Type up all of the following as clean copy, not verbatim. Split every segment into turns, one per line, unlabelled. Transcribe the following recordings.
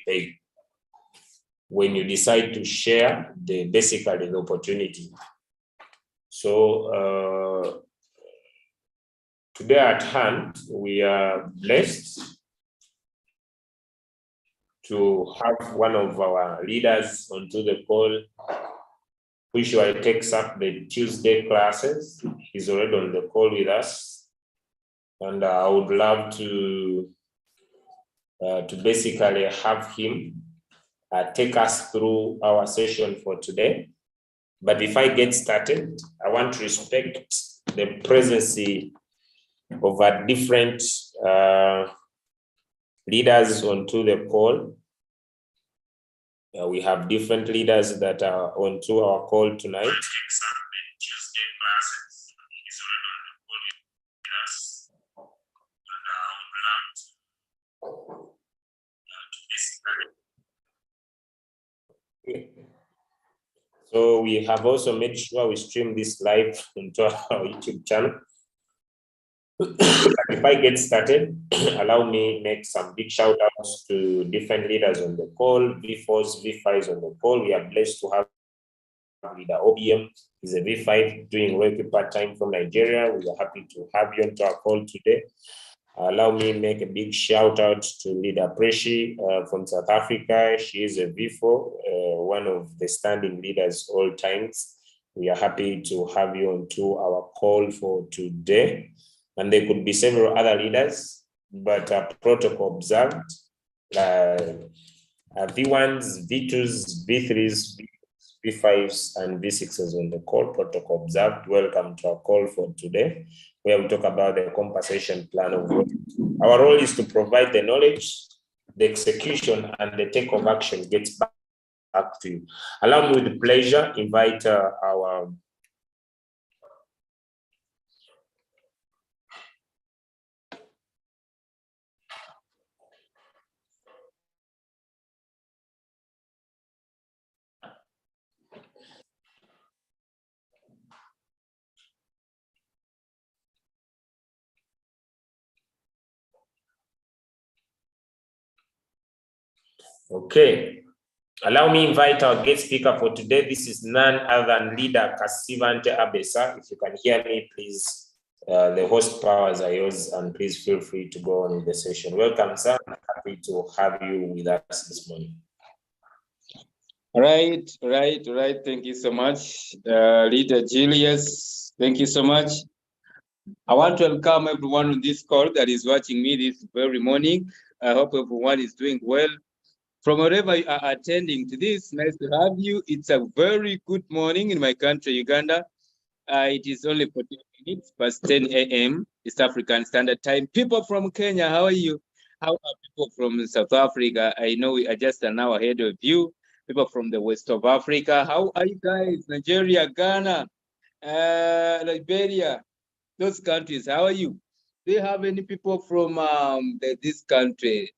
pay when you decide to share basically the opportunity. So today at hand, we are blessed to have one of our leaders onto the call, who usually takes up the Tuesday classes. He's already on the call with us. And I would love to basically have him take us through our session for today. But if I get started, I want to respect the presence of our different leaders onto the call. We have different leaders that are onto our call tonight. So we have also made sure we stream this live into our YouTube channel. If I get started, allow me make some big shout outs to different leaders on the call, V4s, V5s on the call. We are blessed to have leader OBM. He's a V5 doing Royalq part-time from Nigeria. We are happy to have you onto our call today. Allow me make a big shout out to leader Preshi from South Africa. She is a V4, one of the standing leaders all times. We are happy to have you onto our call for today. And there could be several other leaders, but protocol observed. V1s, V2s, V3s, V5s, and V6s on the call, protocol observed. Welcome to our call for today, where we talk about the compensation plan of work. Our role is to provide the knowledge, the execution, and the take of action gets back to you. Allow me with pleasure invite our Okay, allow me invite our guest speaker for today. This is none other than leader Kasivante Abesa. If you can hear me, please, the host powers are yours, and please feel free to go on with the session. Welcome, sir. I'm happy to have you with us this morning.
All right. Thank you so much, Leader Julius. Thank you so much. I want to welcome everyone on this call that is watching me this very morning. I hope everyone is doing well. From wherever you are attending to this, nice to have you. It's a very good morning in my country, Uganda. It is only 14 minutes past 10 a.m. East African Standard Time. People from Kenya, how are you? How are people from South Africa? I know we are just an hour ahead of you. People from the west of Africa, how are you guys? Nigeria, Ghana, Liberia, those countries, how are you? Do you have any people from this country,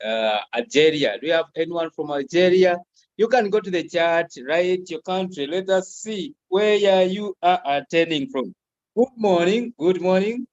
Algeria? Do you have anyone from Algeria? You can go to the chat, write your country. Let us see where you are attending from. Good morning. Good morning.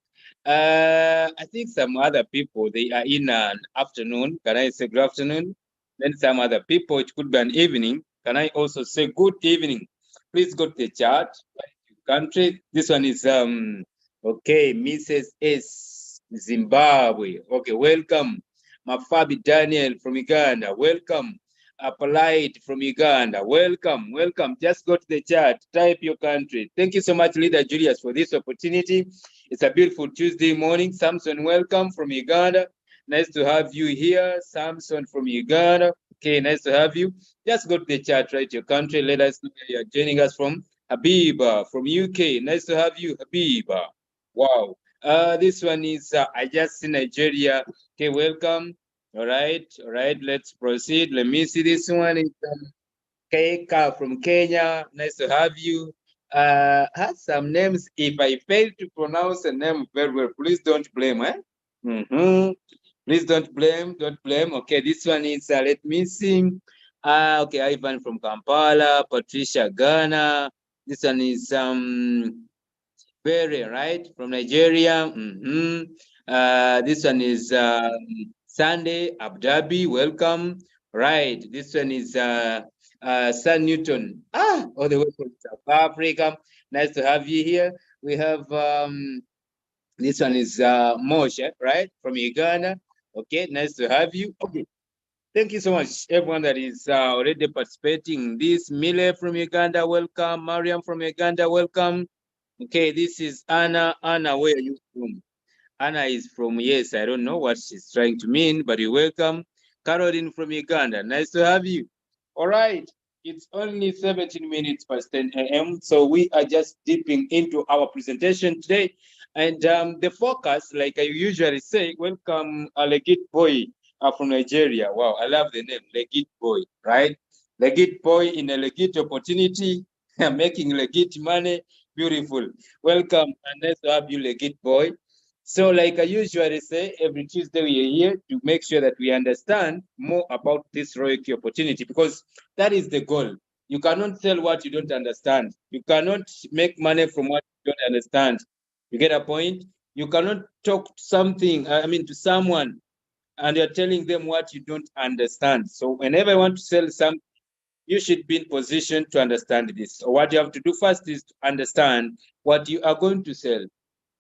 I think some other people, they are in an afternoon. Can I say good afternoon? Then some other people, it could be an evening. Can I also say good evening? Please go to the chat, write your country. This one is, okay, Mrs. S. Zimbabwe. Okay, welcome. Mafabi Daniel from Uganda. Welcome. Polite from Uganda. Welcome. Just go to the chat. Type your country. Thank you so much, Leader Julius, for this opportunity. It's a beautiful Tuesday morning. Samson, welcome from Uganda. Nice to have you here. Samson from Uganda. Okay, nice to have you. Just go to the chat, write your country. Let us know where you're joining us from. Habiba from UK. Nice to have you, Habiba. Wow. This one is I just see Nigeria. Okay, welcome. All right, let's proceed. Let me see this one. It's Keika from Kenya. Nice to have you. Has some names. If I fail to pronounce a name very well, please don't blame. Please don't blame. Okay, this one is let me see. Okay, Ivan from Kampala, Patricia Ghana. This one is Berry, right, from Nigeria. This one is Sunday Abu Dhabi. Welcome. Right. This one is San Newton. All the way from South Africa. Nice to have you here. We have this one is Moshe, right? From Uganda. Okay, nice to have you. Okay. Thank you so much, everyone that is already participating in this. Mile from Uganda, welcome. Mariam from Uganda, welcome. Okay, this is Anna. Anna, where are you from? Anna is from, yes, I don't know what she's trying to mean, but you're welcome. Caroline from Uganda, nice to have you. All right, it's only 17 minutes past 10 a.m., so we are just dipping into our presentation today. And the focus, like I usually say, welcome Legit Boy from Nigeria. Wow, I love the name, Legit Boy, right? Legit Boy in a legit opportunity, making legit money, beautiful. Welcome, and nice to have you, Legit Boy. So, like I usually say, every Tuesday we are here to make sure that we understand more about this Royalq opportunity, because that is the goal. You cannot sell what you don't understand. You cannot make money from what you don't understand. You get a point? You cannot talk to to someone, and you're telling them what you don't understand. So whenever you want to sell something, you should be in position to understand this. So what you have to do first is to understand what you are going to sell.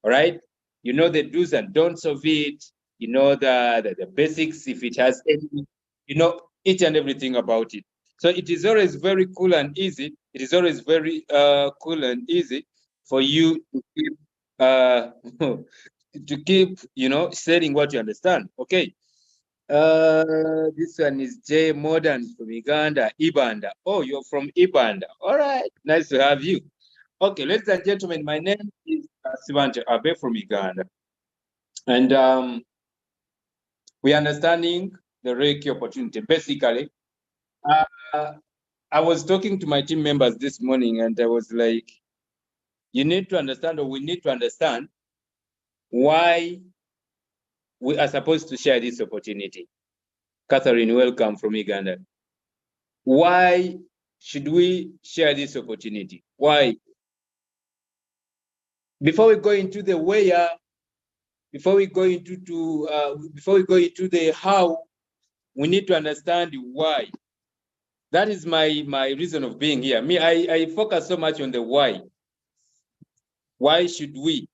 All right. You know the do's and don'ts of it. You know the basics, if it has any, you know each and everything about it. So it is always very cool and easy. It is always very cool and easy for you to keep selling what you understand. Okay. This one is Jay Modern from Uganda, Ibanda. Oh, you're from Ibanda. All right. Nice to have you. Okay, ladies and gentlemen, my name is Sivanje Abe from Uganda. And we're understanding the Reiki opportunity. Basically, uh, I was talking to my team members this morning and I was like, you need to understand, or we need to understand why we are supposed to share this opportunity. Catherine, welcome from Uganda. Why should we share this opportunity? Why? Before we go into the where, before we go into the how, we need to understand why. That is my reason of being here. Me, I focus so much on the why. Why should we?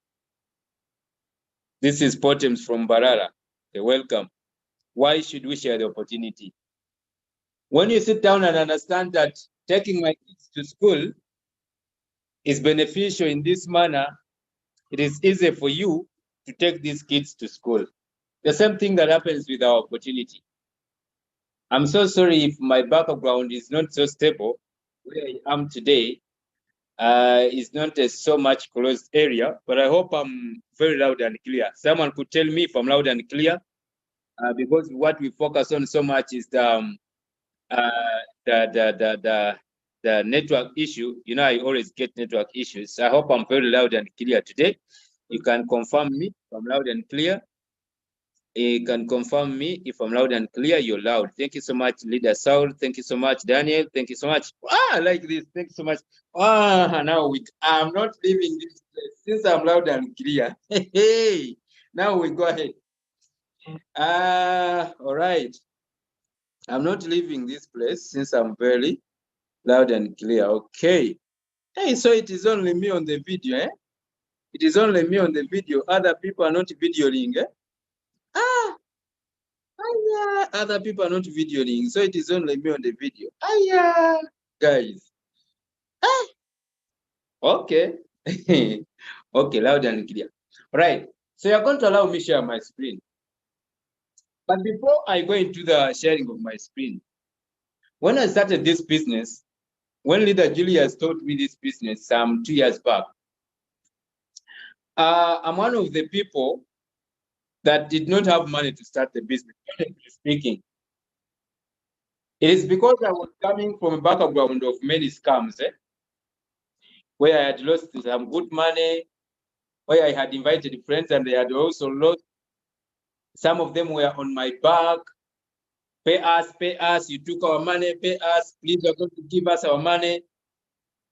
This is Potems from Barara. Welcome. Why should we share the opportunity? When you sit down and understand that taking my kids to school is beneficial in this manner, it is easy for you to take these kids to school. The same thing that happens with our opportunity. I'm so sorry if my background is not so stable. Where I am today is not a so much closed area, but I hope I'm very loud and clear. Someone could tell me if I'm loud and clear, because what we focus on so much is the network issue. You know, I always get network issues. I hope I'm very loud and clear today. You can confirm me if I'm loud and clear. You can confirm me if I'm loud and clear. You're loud. Thank you so much, Leader Saul. Thank you so much, Daniel. Thank you so much. I like this. Thank you so much. I'm not leaving this place since I'm loud and clear. Hey, now we go ahead. All right. I'm not leaving this place since I'm very loud and clear. Okay. Hey, so it is only me on the video, eh? It is only me on the video. Other people are not videoing, eh? Other people are not videoing, so it is only me on the video. Guys. Okay. Okay, loud and clear. All right. So you're going to allow me share my screen. But before I go into the sharing of my screen, when I started this business, when Leader Julius taught me this business some 2 years back, I'm one of the people that did not have money to start the business, speaking. It is because I was coming from a background of many scams, where I had lost some good money, where I had invited friends and they had also lost. Some of them were on my back. Pay us, you took our money, pay us, please, you're going to give us our money.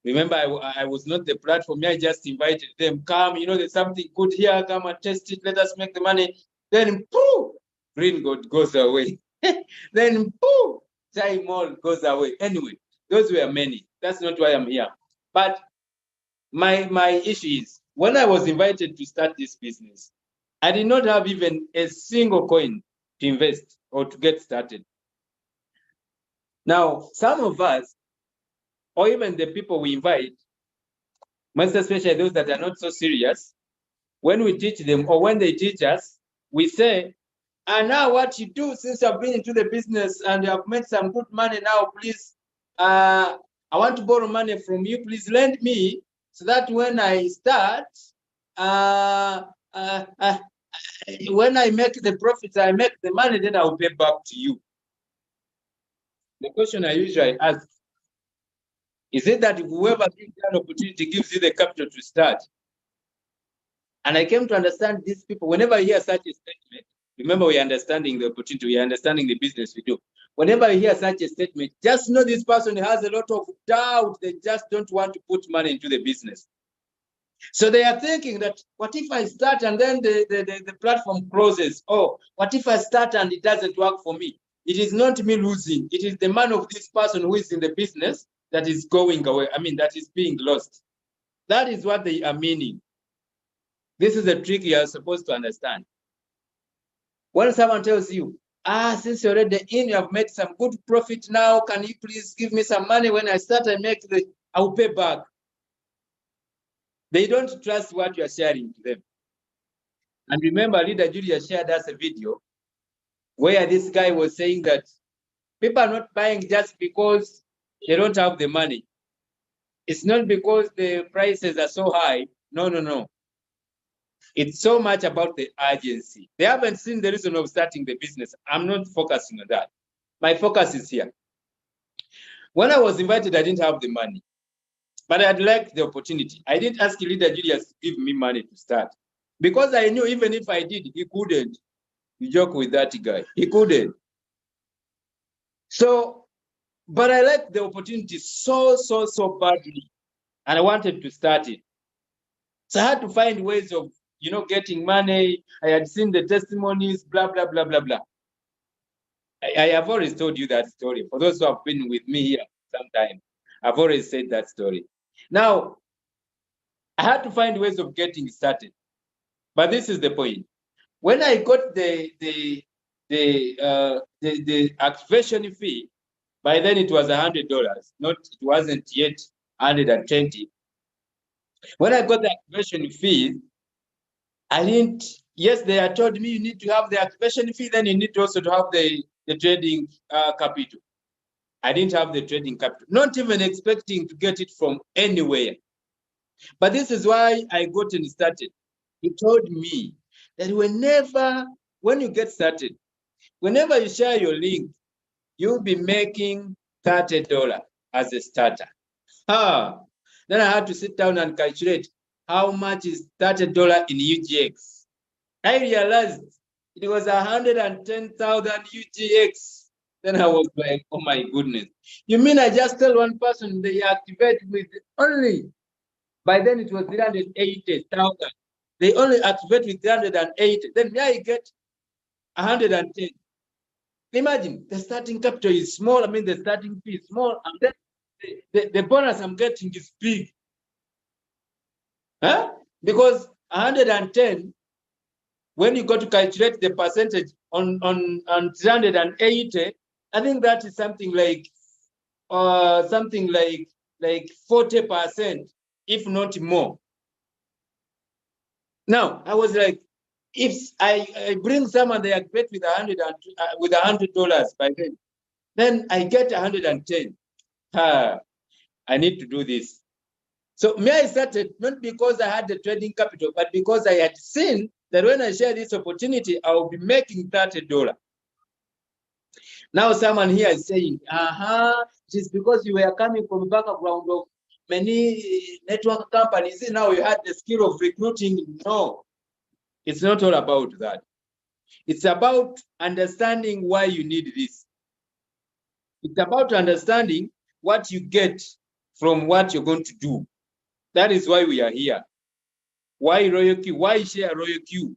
Remember, I was not the platform. I just invited them, come, there's something good here, come and test it, let us make the money. Then, poof, green goes away. Then, poof, time all goes away. Anyway, those were many. That's not why I'm here. But my issue is, when I was invited to start this business, I did not have even a single coin to invest or to get started. Now, some of us, or even the people we invite, most especially those that are not so serious, when we teach them or when they teach us, we say, and now what you do, since you've been into the business and you have made some good money now, please, I want to borrow money from you. Please lend me so that when I start, when I make the profits, I make the money, then I'll pay back to you. The question I usually ask, is it that whoever gives you an opportunity gives you the capital to start? And I came to understand these people, whenever I hear such a statement, remember we are understanding the opportunity, we are understanding the business we do. Whenever I hear such a statement, just know this person has a lot of doubt. They just don't want to put money into the business. So they are thinking that, what if I start and then the platform closes? Oh, what if I start and it doesn't work for me? It is not me losing. It is the man of this person who is in the business that is going away. I mean, that is being lost. That is what they are meaning. This is a trick you are supposed to understand. When someone tells you, since you're already in, you have made some good profit now, can you please give me some money? When I start, I will pay back. They don't trust what you are sharing to them. And remember, Leader Julia shared us a video where this guy was saying that people are not buying just because they don't have the money. It's not because the prices are so high. No, no, no. It's so much about the urgency. They haven't seen the reason of starting the business. I'm not focusing on that. My focus is here. When I was invited, I didn't have the money, but I'd like the opportunity. I didn't ask Leader Julius to give me money to start because I knew even if I did, he couldn't. You joke with that guy. He couldn't. So, but I liked the opportunity so badly, and I wanted to start it. So I had to find ways of, getting money. I had seen the testimonies, blah, blah, blah, blah, blah. I have always told you that story. For those who have been with me here sometime, I've always said that story. Now, I had to find ways of getting started. But this is the point. When I got the activation fee, by then it was $100. It wasn't yet 120. When I got the activation fee, I didn't. Yes, they had told me you need to have the activation fee, then you need also to have the trading capital. I didn't have the trading capital, not even expecting to get it from anywhere. But this is why I got and started. He told me that when you get started, whenever you share your link, you'll be making $30 as a starter. Then I had to sit down and calculate how much is $30 in UGX. I realized it was 110,000 UGX. Then I was like, oh my goodness. You mean I just tell one person they activate with only, by then it was 380,000. They only activate with 380. Then I get 110. Imagine the starting capital is small. I mean, the starting fee is small. And then the bonus I'm getting is big. Because 110, when you go to calculate the percentage on 380, I think that is something like 40%, if not more. Now I was like, if I bring someone they activate with $100 by then I get 110. I need to do this. So me, I started not because I had the trading capital, but because I had seen that when I share this opportunity, I will be making $30. Now someone here is saying, it is because you were coming from a background of many network companies. Now you had the skill of recruiting. No, it's not all about that. It's about understanding why you need this. It's about understanding what you get from what you're going to do. That is why we are here. Why Royalq? Why share Royalq?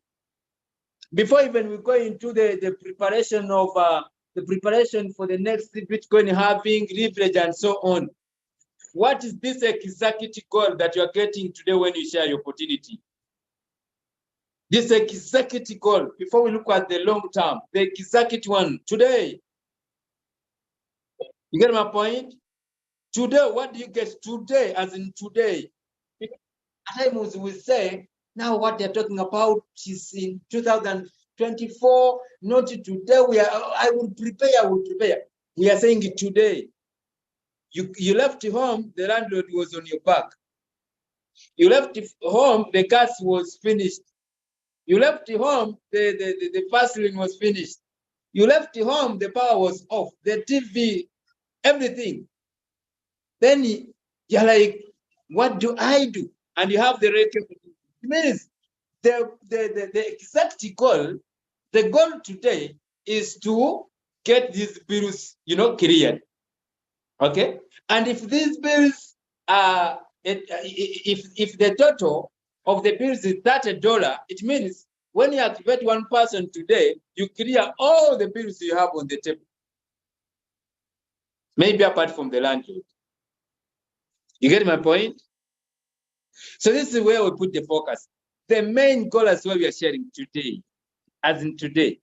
Before even we go into the preparation of the preparation for the next Bitcoin halving, leverage, and so on. What is this executive goal that you are getting today when you share your opportunity? This executive goal, before we look at the long term, the executive one today. You get my point? Today, what do you get today, as in today? At times we say, now what they're talking about is in 2024, not today. I will prepare. We are saying it today. You left home, the landlord was on your back. You left home, the gas was finished. You left home, the fasting was finished. You left home, the power was off, the TV, everything. Then you're like, what do I do? And you have the record. It means the exact goal, the goal today is to get these bills, cleared. Okay? And if these bills are, if the total of the bills is $30, it means when you activate one person today, you clear all the bills you have on the table. Maybe apart from the landlord. You get my point? So this is where we put the focus. The main goal is what we are sharing today, as in today.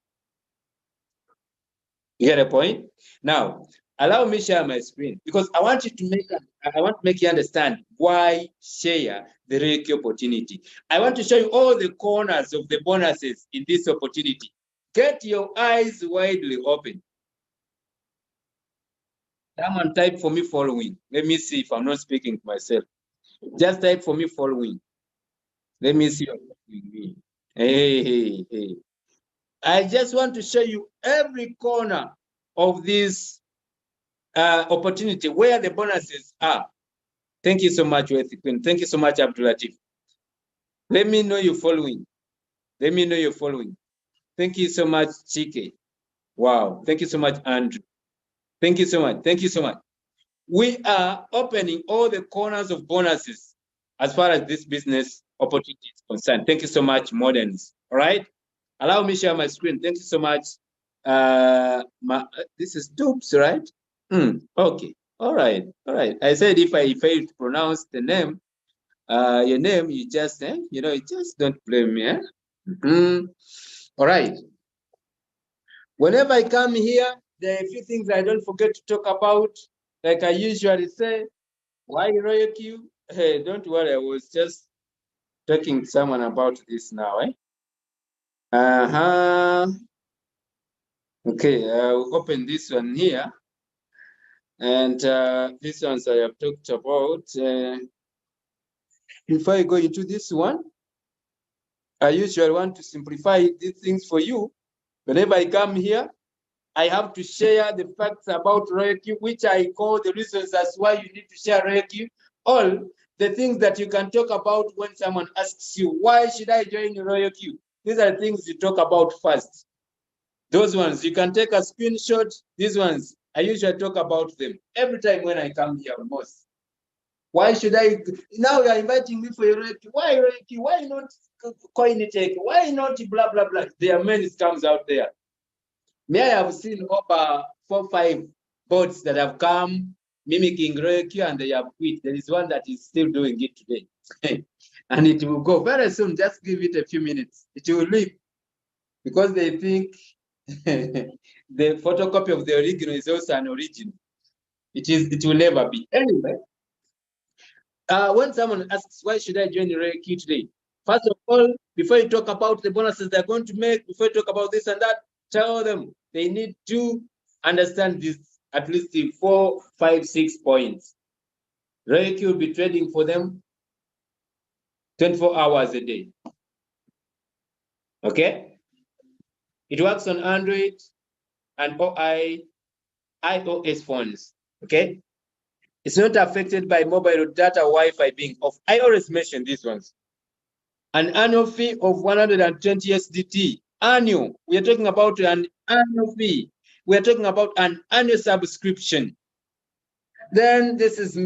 You get a point? Now, allow me share my screen because I want to make you understand why share the Royalq opportunity. I want to show you all the corners of the bonuses in this opportunity. Get your eyes widely open. Someone type for me following. Let me see if I'm not speaking to myself. Just type for me following. Let me see. Hey. I just want to show you every corner of this opportunity where the bonuses are. Thank you so much, Wealthy Queen. Thank you so much, Abdul Latif. Let me know you're following. Let me know you're following. Thank you so much, Chike. Wow. Thank you so much, Andrew. Thank you so much. Thank you so much. We are opening all the corners of bonuses as far as this business opportunity is concerned. Thank you so much, Moderns. All right. Allow me share my screen. Thank you so much. This is Dupes, right? Okay. All right. I said if I fail to pronounce the name, your name, you just, you just don't blame me. All right. Whenever I come here, there are a few things I don't forget to talk about. Like I usually say, why Royalq? Hey, don't worry. I was just talking to someone about this now. Okay, I'll open this one here. And these ones I have talked about. Before I go into this one, I usually want to simplify these things for you. Whenever I come here, I have to share the facts about Royalq, which I call the reasons as why you need to share Royalq. All the things that you can talk about when someone asks you, why should I join Royalq? These are things you talk about first. Those ones, you can take a screenshot. These ones, I usually talk about them every time when I come here almost. Why should I? Now you're inviting me for Royalq. Why Royalq? Why not Coinitech? Why not blah, blah, blah? There are many scams out there. May I have seen over 4 or 5 bots that have come mimicking Royalq and they have quit. There is one that is still doing it today. And it will go very soon. Just give it a few minutes. It will leave because they think the photocopy of the original is also an original. It will never be. Anyway, when someone asks, why should I join Royalq today? First of all, before you talk about the bonuses they're going to make, before you talk about this and that, tell them they need to understand this at least 4, 5, 6 points. Royalq will be trading for them 24 hours a day. Okay? It works on Android and iOS phones. Okay? It's not affected by mobile data Wi-Fi being off. I always mention these ones. An annual fee of 120 SDT. Annual. We are talking about an annual fee. We are talking about an annual subscription. Then this is a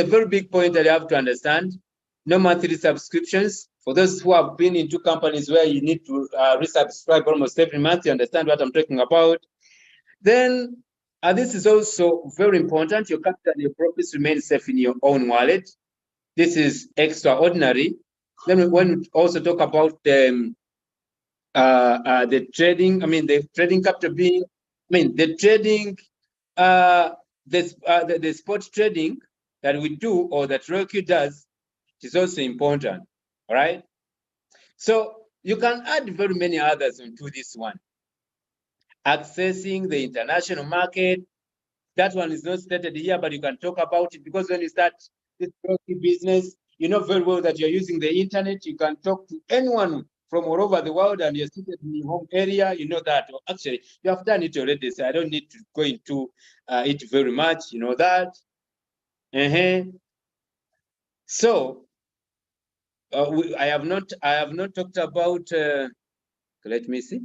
very big point that you have to understand. No monthly subscriptions. For those who have been into companies where you need to resubscribe almost every month, you understand what I'm talking about. Then this is also very important. Your capital and your profits remain safe in your own wallet. This is extraordinary. Then when we also talk about the trading, the trading capital being, the trading, the spot trading that we do or that Royalq does is also important. All right. So you can add very many others onto this one. Accessing the international market. That one is not stated here, but you can talk about it because when you start this business, you know very well that you're using the internet. You can talk to anyone from all over the world and you're seated in your home area. You know that. Or actually, you have done it already, so I don't need to go into it very much. You know that. So I have not talked about. Let me see.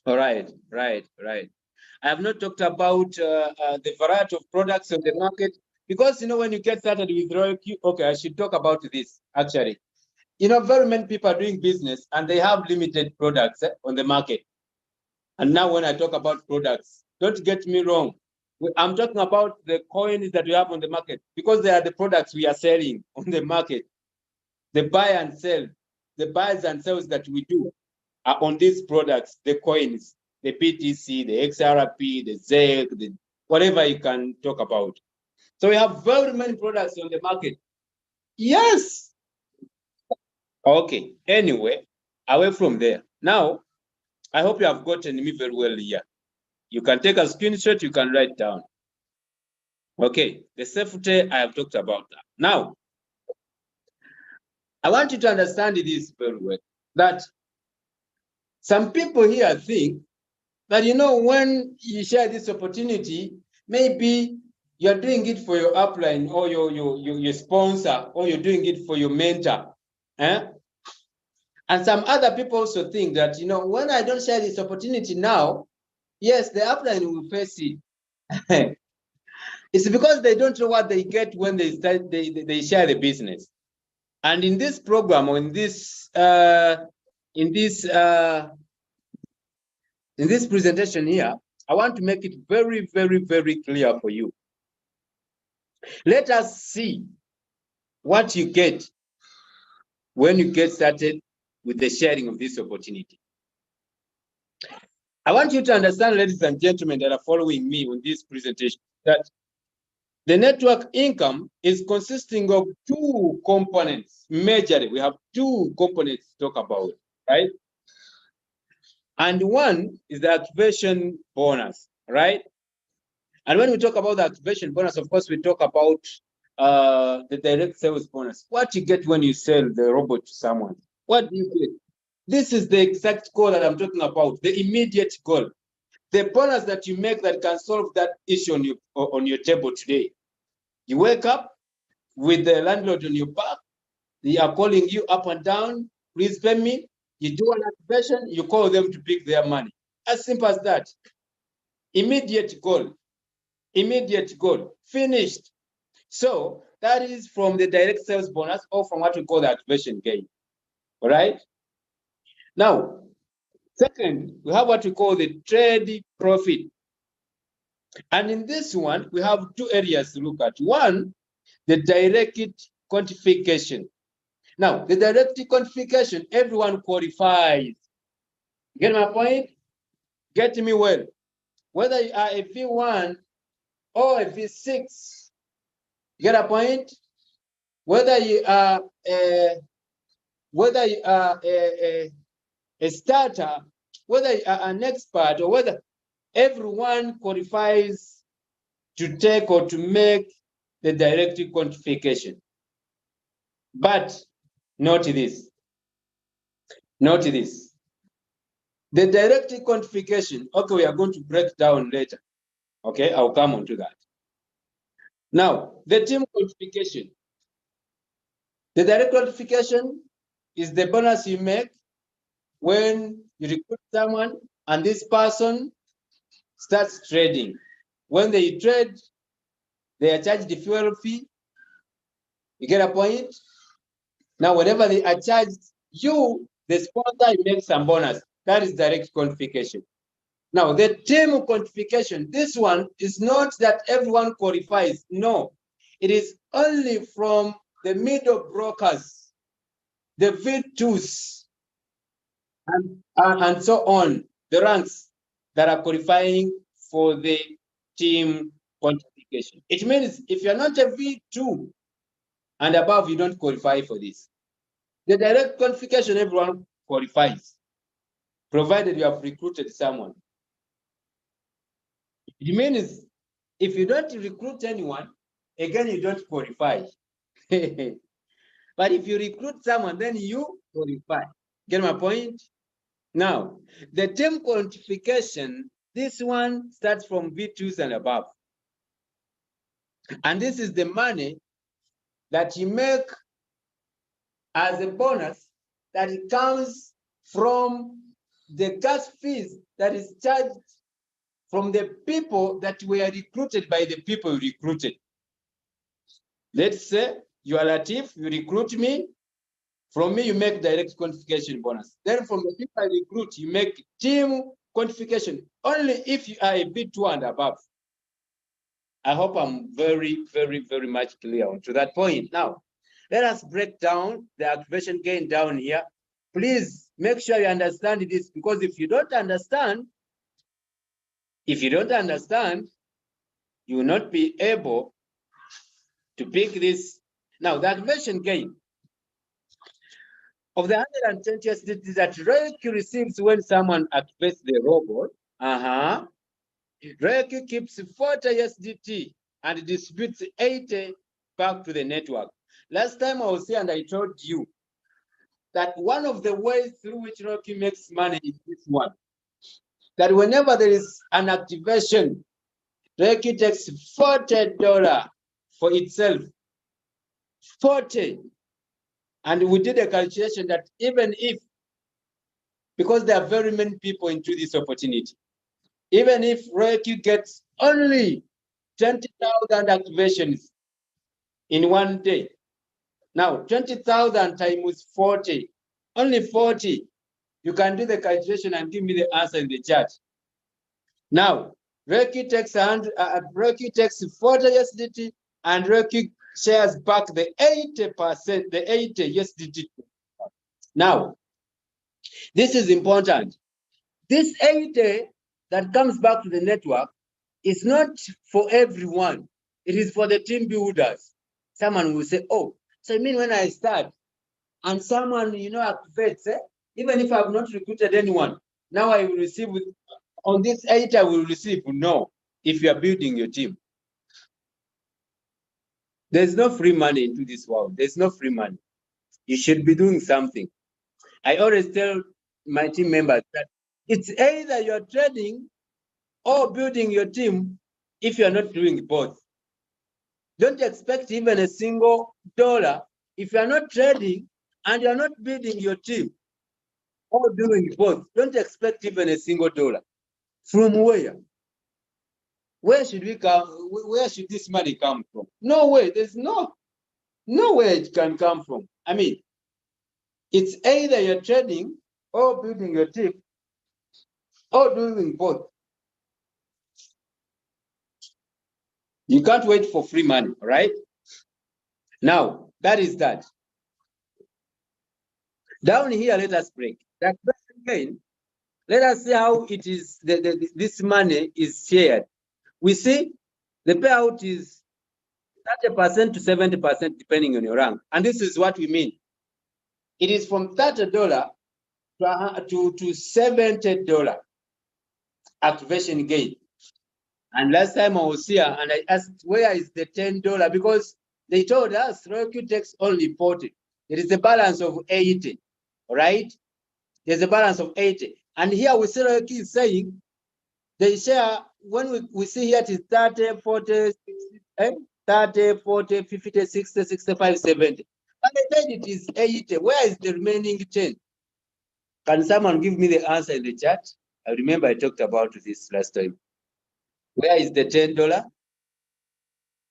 All right. I have not talked about the variety of products on the market because, when you get started with Royalq, okay, I should talk about this actually. Very many people are doing business and they have limited products on the market. And now when I talk about products, don't get me wrong. I'm talking about the coins that we have on the market because they are the products we are selling on the market. The buy and sell, the buys and sells that we do are on these products, the coins, the BTC, the XRP, the ZEC, the whatever you can talk about. So we have very many products on the market. Yes. Okay. Anyway, away from there. Now, I hope you have gotten me very well here. You can take a screenshot, you can write down. Okay, the safety, I have talked about that. Now, I want you to understand this very well, that some people here think that, when you share this opportunity, maybe you're doing it for your upline or your sponsor, or you're doing it for your mentor. And some other people also think that, when I don't share this opportunity now, yes, the upline will face it. It's because they don't know what they get when they share the business. And in this program, or in this presentation here, I want to make it very, very, very clear for you. Let us see what you get when you get started with the sharing of this opportunity. I want you to understand, ladies and gentlemen that are following me on this presentation, that the network income is consisting of two components. Majorly, we have two components to talk about, right? And one is the activation bonus, right? And when we talk about the activation bonus, of course, we talk about the direct sales bonus. What you get when you sell the robot to someone? What do you get? This is the exact goal that I'm talking about, the immediate goal. The bonus that you make that can solve that issue on your table today. You wake up with the landlord on your back. They are calling you up and down. Please pay me. You do an activation. You call them to pick their money. As simple as that. Immediate goal. Immediate goal. Finished. So that is from the direct sales bonus, or from what we call the activation gain. All right. Now, second, we have what we call the trade profit. And in this one, we have two areas to look at. One, the direct quantification. Now, the direct quantification, everyone qualifies. Get my point? Get me well. Whether you are a V1 or a V6, get a point? Whether you are a starter, whether you are an expert, or whether everyone qualifies to take or to make the direct quantification. But note this. Note this. The direct quantification, okay, we are going to break down later. Okay, I'll come on to that. Now, the team quantification. The direct quantification is the bonus you make when you recruit someone and this person starts trading. When they trade, they are charged the fuel fee. You get a point? Now, whenever they are charged, you, the sponsor, you make some bonus. That is direct qualification. Now, the team qualification, this one is not that everyone qualifies. No, it is only from the middle brokers, the V2s, and so on, the ranks that are qualifying for the team qualification. It means if you're not a V2 and above, you don't qualify for this. The direct qualification, everyone qualifies, provided you have recruited someone. It means if you don't recruit anyone, again, you don't qualify. But if you recruit someone, then you qualify. Get my point? Now, the team qualification, this one starts from V2s and above. And this is the money that you make as a bonus that it comes from the gas fees that is charged from the people that were recruited by the people you recruited. Let's say you are Latif, you recruit me. From me, you make direct qualification bonus. Then from the people I recruit, you make team qualification, only if you are a B2 and above. I hope I'm very, very, very much clear on to that point. Now, let us break down the activation gain down here. Please make sure you understand this, because if you don't understand, you will not be able to pick this. Now, the activation gain of the 120 USDT that Royalq receives when someone activates the robot, Royalq keeps 40 USDT and distributes 80 back to the network. Last time I was here and I told you that one of the ways through which Royalq makes money is this one. That whenever there is an activation, Royalq takes $40 for itself. 40. And we did a calculation that even if, because there are very many people into this opportunity, even if Royalq gets only 20,000 activations in one day, now 20,000 times 40, only 40, you can do the calculation and give me the answer in the chat. Now, Royalq takes 40 USDT and Royalq shares back the 80%, the 80 USDT. Now, this is important. This 80 that comes back to the network is not for everyone. It is for the team builders. Someone will say, oh, so I mean when I start and someone, activates, even if I have not recruited anyone, now I will receive, on this 80, I will receive. No, if you are building your team. There's no free money into this world. There's no free money. You should be doing something. I always tell my team members that it's either you're trading or building your team if you're not doing both. Don't expect even a single dollar if you're not trading and you're not building your team or doing both. Don't expect even a single dollar. From where? Where should we come? Where should this money come from? No way. There's no way it can come from. I mean, it's either you're trading or building your team or doing both. You can't wait for free money, right? Now, that is that. Down here, let us break. That again, let us see how it is. This money is shared. We see the payout is 30% to 70% depending on your rank, and this is what we mean. It is from $30 to $70 activation gain. And last time I was here and I asked, where is the $10? Because they told us Royalq takes only 40. There is a balance of 80, right? There's a balance of 80. And here we see Royalq is saying they share, when we see here it is 30, 40, 60, 30, 40, 50, 60, 65, 70. But they said it is 80. Where is the remaining 10? Can someone give me the answer in the chat? I remember I talked about this last time. Where is the $10?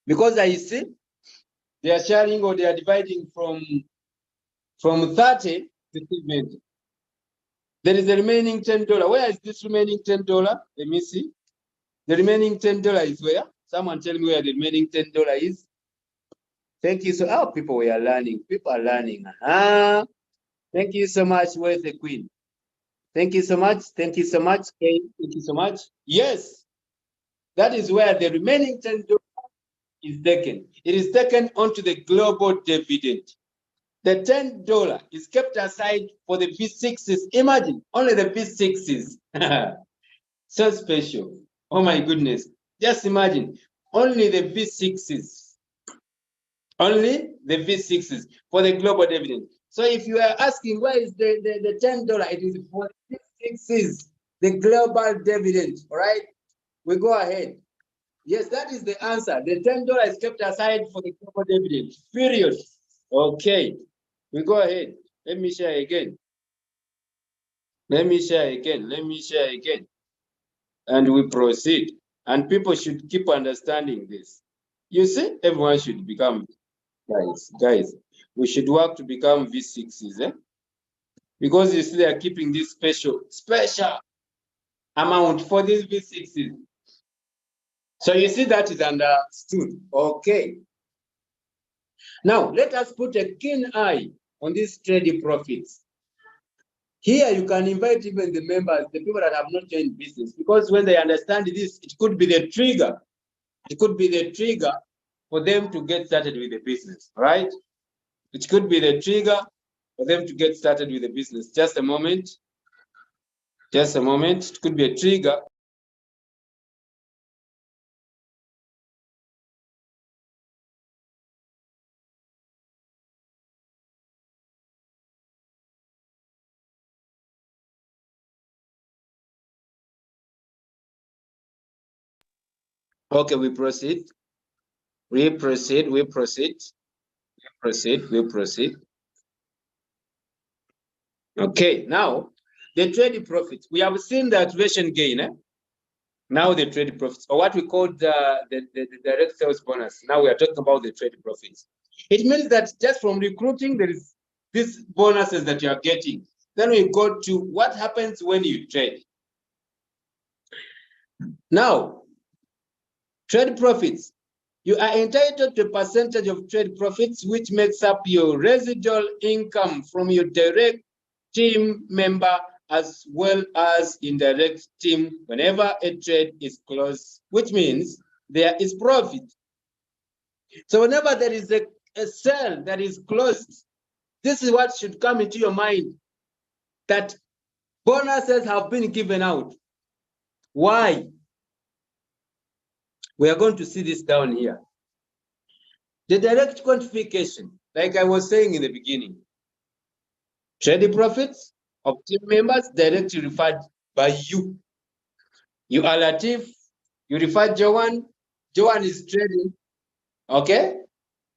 Because I see they are sharing or they are dividing from From 30 to 70. There is the remaining $10. Where is this remaining $10? Let me see. The remaining $10 is where? Someone tell me where the remaining $10 is. Thank you. So, people we are learning. People are learning. Thank you so much. Where's the queen? Thank you so much. Thank you so much. Okay. Thank you so much. Yes. That is where the remaining $10 is taken. It is taken onto the global dividend. The $10 is kept aside for the V6s. Imagine, only the V6s. So special. Oh my goodness. Just imagine, only the V6s. Only the V6s for the global dividend. So if you are asking where is the $10, it is for the V6s, the global dividend. All right, we go ahead. Yes, that is the answer. The $10 is kept aside for the global dividend. Period. Okay, we go ahead. Let me share again. Let me share again. Let me share again. And we proceed. And people should keep understanding this. You see, everyone should become, guys, we should work to become V6s, eh? Because you see, they are keeping this special amount for these V6s. So you see, that is understood. Okay. Now, let us put a keen eye on these trading profits. Here, you can invite even the members, the people that have not joined business, because when they understand this, it could be the trigger. It could be the trigger for them to get started with the business, right? It could be the trigger for them to get started with the business. Just a moment. Just a moment. It could be a trigger. Okay, we proceed. We proceed. We proceed. We proceed. We proceed. Okay, now the trading profits. We have seen the activation gain. Now the trading profits, or what we call the direct sales bonus. Now we are talking about the trading profits. It means that just from recruiting, there is these bonuses that you are getting. Then we go to what happens when you trade. Now, trade profits. You are entitled to a percentage of trade profits, which makes up your residual income from your direct team member as well as indirect team whenever a trade is closed, which means there is profit. So whenever there is a sale that is closed, this is what should come into your mind, that bonuses have been given out. Why? We are going to see this down here. The direct quantification, like I was saying in the beginning, trading profits of team members directly referred by you. You are Latif, you refer Joan. Joan is trading, okay?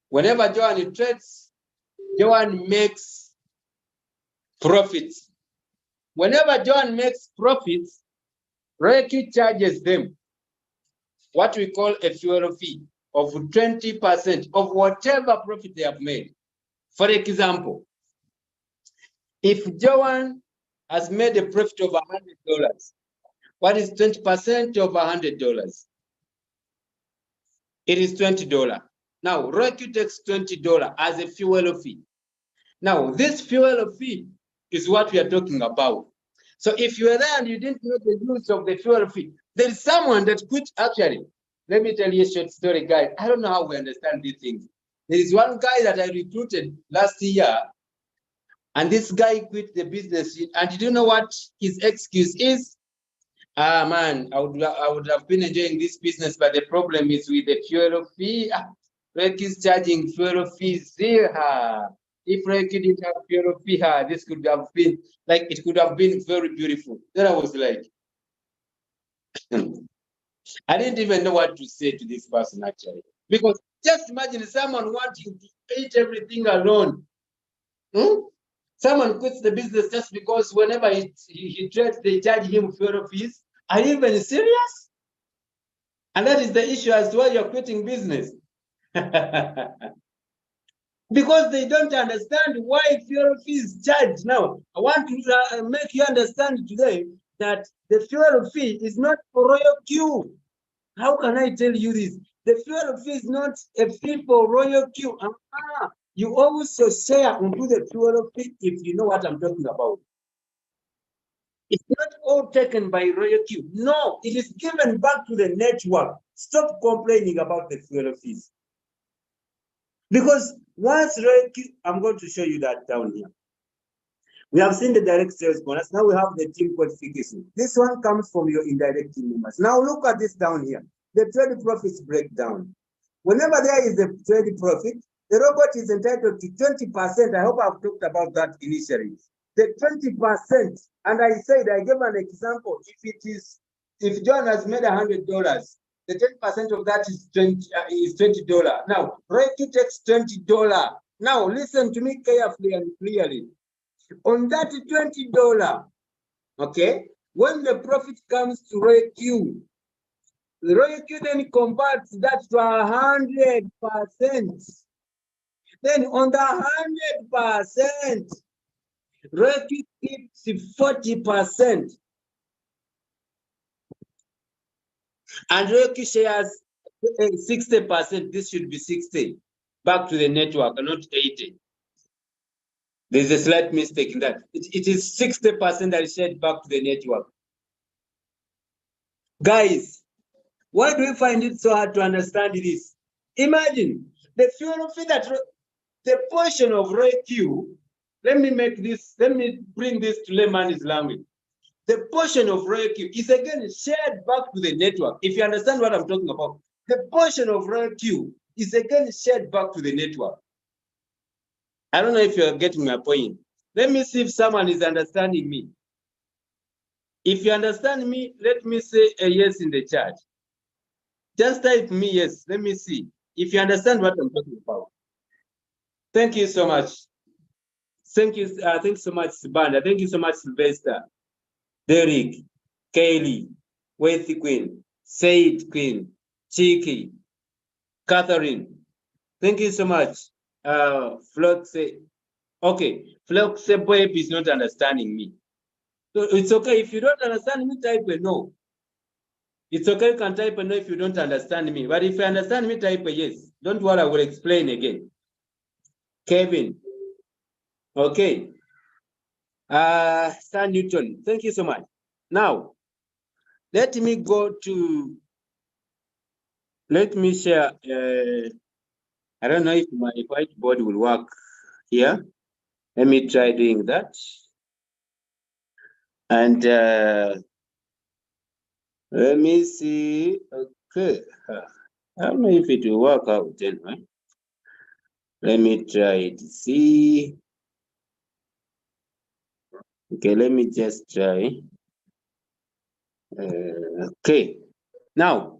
Whenever Joan trades, Joan makes profits. Whenever Joan makes profits, Royalq charges them what we call a fuel fee of 20% of whatever profit they have made. For example, if Joan has made a profit of $100, what is 20% of $100? It is $20. Now, Royalq takes $20 as a fuel fee. Now, this fuel fee is what we are talking about. So if you are there and you didn't know the use of the fuel fee, there is someone that could actually, let me tell you a short story, guys. I don't know how we understand these things. There is one guy that I recruited last year, and this guy quit the business. And you don't know what his excuse is? Man, I would have been enjoying this business, but the problem is with the fuel fee. Royalq is charging fuel fees here. If Royalq didn't have fuel fee, this could have been like, it could have been very beautiful. Then I was like, I didn't even know what to say to this person actually, because just imagine someone wanting to eat everything alone. Someone quits the business just because whenever he trades, they charge him fuel fees. Are you even serious? And that is the issue as to why you're quitting business. because they don't understand why fuel fee is charged. Now, I want to make you understand today that the fuel fee is not for Royalq. How can I tell you this? The fuel fee is not a fee for Royalq. You also share onto the fuel fee if you know what I'm talking about. It's not all taken by Royalq. No, it is given back to the network. Stop complaining about the fuel fees. Because once Royalq, I'm going to show you that down here. We have seen the direct sales bonus. Now we have the team qualification. This one comes from your indirect team members. Now look at this down here. The trade profits breakdown. Whenever there is a trade profit, the robot is entitled to 20%. I hope I've talked about that initially. The 20%, and I said, I gave an example. If John has made $100, the 10% of that is $20. Now, Royalq takes $20. Now, listen to me carefully and clearly. On that $20, okay, when the profit comes to Royalq, the Royalq then converts that to 100%. Then on the 100%, Royalq keeps 40%. And Royalq shares 60%. This should be 60 back to the network, not 80. There's a slight mistake in that. It is 60% that is shared back to the network. Guys, why do we find it so hard to understand this? Imagine the fuel fee that the portion of Royalq, let me bring this to layman's language. The portion of Royalq is again shared back to the network. If you understand what I'm talking about, the portion of Royalq is again shared back to the network. I don't know if you're getting my point. Let me see if someone is understanding me. If you understand me, let me say a yes in the chat. Just type me yes. Let me see if you understand what I'm talking about. Thank you so much. Thank you. Thanks so much, Sibanda. Thank you so much, Sylvester, Derek, Kaylee, Wealthy Queen, Said Queen, Chiki, Catherine. Thank you so much. Flox. Okay, Flox Web is not understanding me. So it's okay if you don't understand me, type a no. It's okay, you can type a no if you don't understand me. But if you understand me, type a yes. Don't worry, I will explain again. Kevin. Okay. Stan Newton, thank you so much. Now, let me share. I don't know if my whiteboard will work here. Let me try doing that. And let me see. Okay. I don't know if it will work out anyway. Let me try it. See. Okay, let me just try. Okay. Now,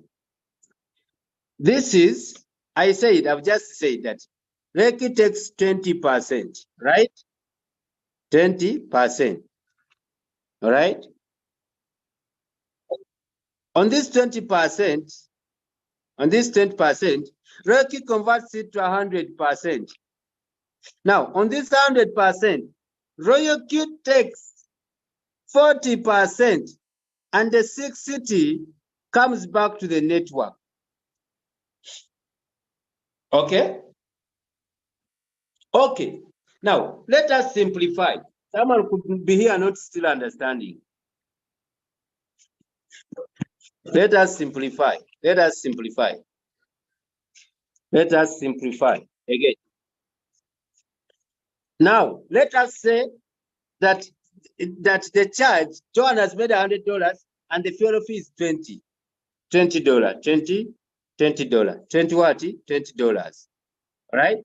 this is, I've just said that Royalq takes 20%, right? 20%. All right. On this 20%, Royalq converts it to 100%. Now, on this 100%, Royalq takes 40%, and the 60 comes back to the network. Okay? Okay. Now, let us simplify. Someone could be here not still understanding. Let us simplify. Let us simplify. Let us simplify again. Now, let us say that the charge, John has made $100 and the fuel fee is $20. $20. $20 what? $20. All right?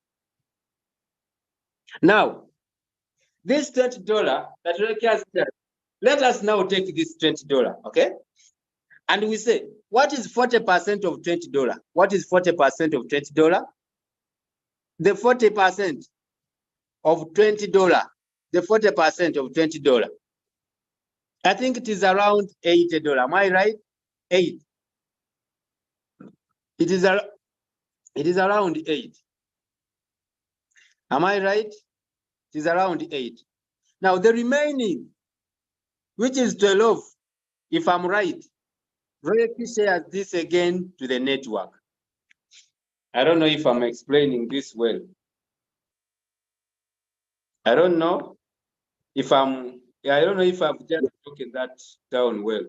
Now, this $20 that Royalq has done, let us now take this $20, okay? And we say, what is 40% of $20? What is 40% of $20? The 40% of $20, the 40% of $20. I think it is around $80. Am I right? 8. It is around 8. Am I right? It is around 8. Now the remaining, which is 12, if I'm right, Royalq shares this again to the network. I don't know if I'm explaining this well. I don't know if I've just broken that down well.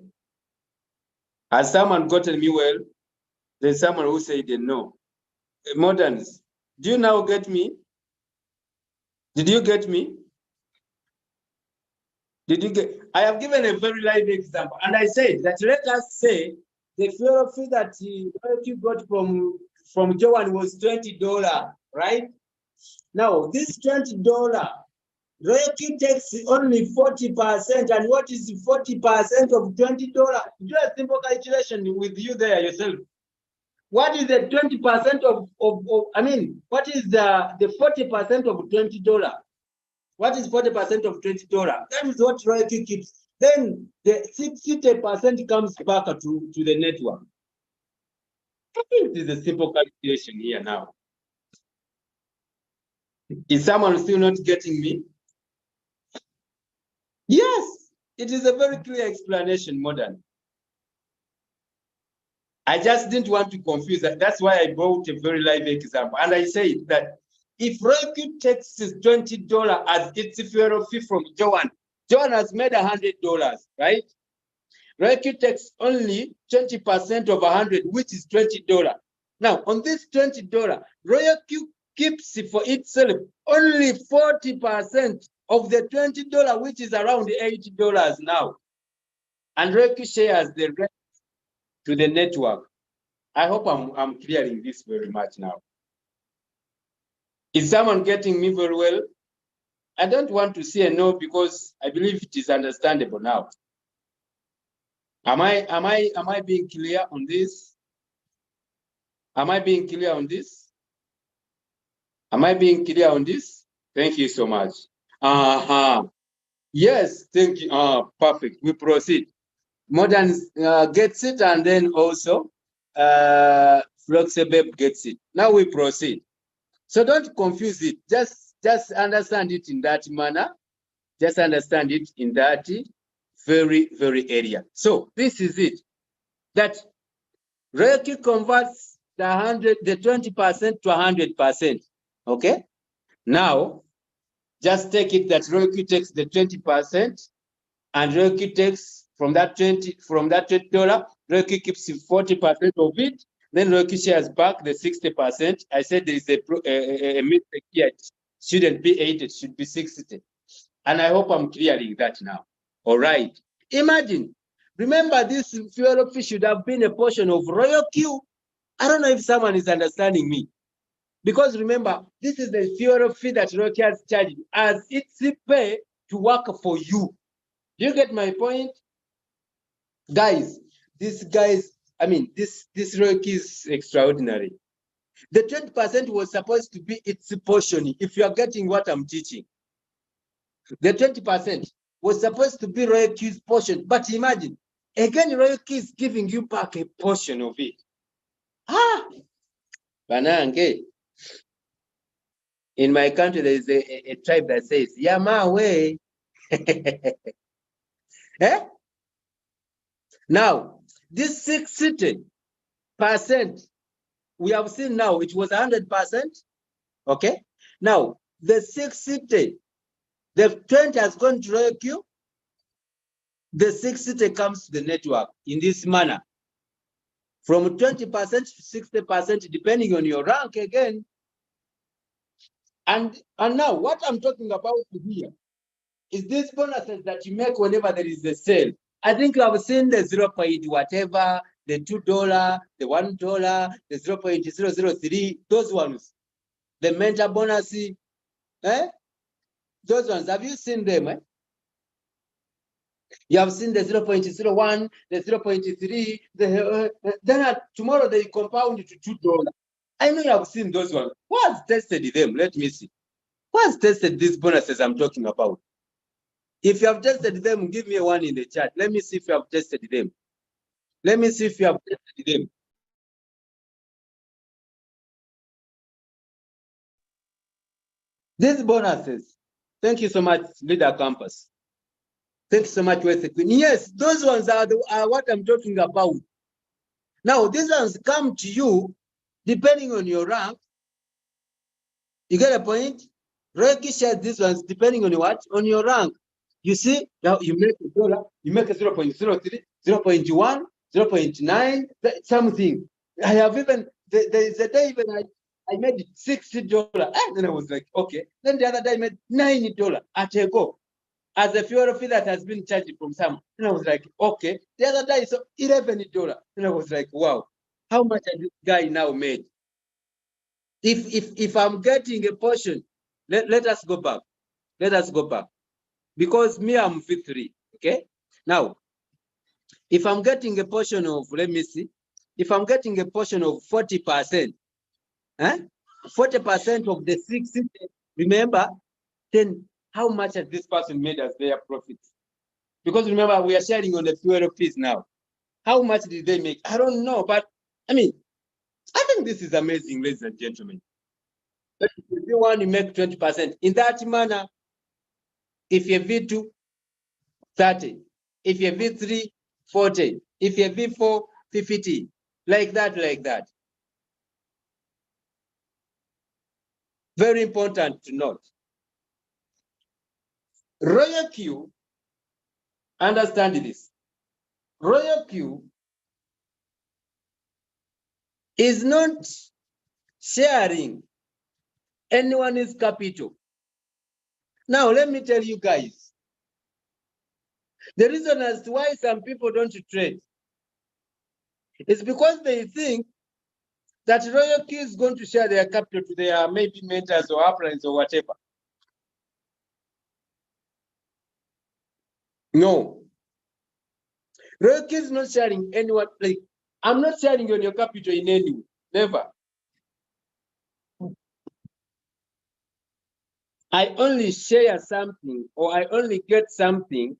Has someone gotten me well? There's someone who said no. Moderns, do you now get me? Did you get me? Did you get? I have given a very live example, and I said that let us say the fuel fee that you got from Joan was $20, right? Now this $20, Royalq takes only 40%, and what is 40% of $20? Do a simple calculation with you there yourself. What is the 20% what is the 40% of $20? What is 40% of $20? That is what Royalq keeps. Then the 60% comes back to the network. I think it is a simple calculation here now. Is someone still not getting me? Yes, it is a very clear explanation, Modern. I just didn't want to confuse that. That's why I brought a very live example. And I said that if Royalq takes $20 as its fuel fee from Joan has made $100, right? Royalq takes only 20% of 100, which is $20. Now, on this $20, Royalq keeps for itself only 40% of the $20, which is around $80 now. And Royalq shares the rest to the network. I hope I'm clearing this very much now. Is someone getting me very well? I don't want to say a no because I believe it is understandable now. Am I being clear on this? Am I being clear on this? Am I being clear on this? Thank you so much. Yes, thank you. Perfect. We proceed. Modern gets it, and then also Flexible gets it. Now we proceed. So don't confuse it. Just understand it in that manner. Just understand it in that very, very area. So this is it. That Royalq converts the 20% to 100%. Okay. Now, just take it that Royalq takes the 20%, and Royalq takes from that $20, Royalq keeps 40% of it. Then Royalq shares back the 60%. I said there is a mistake here. It shouldn't be 80, it should be 60. And I hope I'm clearing that now. All right. Imagine, remember this fuel fee should have been a portion of Royalq. I don't know if someone is understanding me. Because remember, this is the fuel fee that Royalq has charged as its pay to work for you. Do you get my point? Guys, this Royalq is extraordinary. The 20% was supposed to be its portion, if you are getting what I'm teaching. The 20% was supposed to be Royalq's portion. But imagine, again, Royalq is giving you back a portion of it. Banange. In my country, there is a tribe that says, Yamawe. Eh? Now, this 60%, we have seen now it was 100%. Okay. Now, the 60%, the 20 has gone to Royalq. The 60 comes to the network in this manner. From 20% to 60%, depending on your rank again. And now what I'm talking about here is these bonuses that you make whenever there is a sale. I think you have seen the 0. whatever, the $2, the $1, the 0.003, those ones. The mentor bonus, those ones, have you seen them? You have seen the 0.01, the 0.3, then tomorrow they compound to $2. I know you have seen those ones. Who has tested them? Let me see. Who has tested these bonuses I'm talking about? If you have tested them, give me a 1 in the chat. Let me see if you have tested them. Let me see if you have tested them. These bonuses, thank you so much, Leader Campus. Thank you so much, Wesley Queen. Yes, those ones are what I'm talking about. Now, these ones come to you depending on your rank. You get a point? Royalq shares these ones depending on what? On your rank. You see, now you make $1, you make a 0.03, 0.1, 0.9, something. I have even, there is a day even I made $60. And then I was like, okay. Then the other day I made $90 at a go as a fuel fee that has been charged from someone. And I was like, okay. The other day, so $11. And I was like, wow, how much has this guy now made? If I'm getting a portion, let us go back. Let us go back. Because me, I'm V3. Okay. Now, if I'm getting a portion of, let me see, if I'm getting a portion of 40%, 40% of the 60, remember, then how much has this person made as their profit? Because remember, we are sharing on the fuel fees now. How much did they make? I don't know, but I mean, I think this is amazing, ladies and gentlemen. But if you want to make 20%, in that manner, if you're V2, 30. If you're V3, 40. If you're V4, 50. Like that, like that. Very important to note. Royalq, understand this. Royalq is not sharing anyone's capital. Now, let me tell you guys, the reason as to why some people don't trade is because they think that Royalq is going to share their capital to their maybe mentors or uplines or whatever. No. Royalq is not sharing anyone. Like, I'm not sharing on your capital in any way. Never. I only share something or I only get something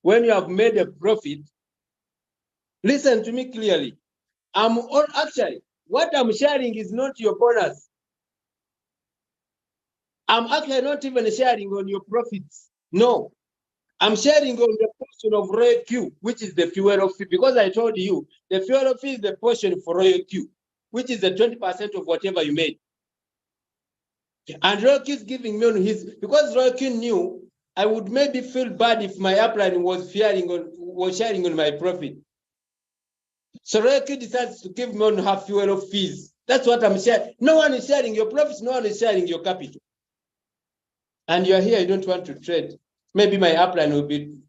when you have made a profit. Listen to me clearly. Actually, what I'm sharing is not your bonus. I'm actually not even sharing on your profits. No. I'm sharing on the portion of Royalq, which is the fuel fee, because I told you the fuel fee is the portion for Royalq, which is the 20% of whatever you made. And Royalq is giving me on his, because Royalq knew I would maybe feel bad if my upline was sharing on my profit. So Royalq decides to give me on her fuel fees. That's what I'm sharing. No one is sharing your profits, no one is sharing your capital. And you're here, you don't want to trade. Maybe my upline will be,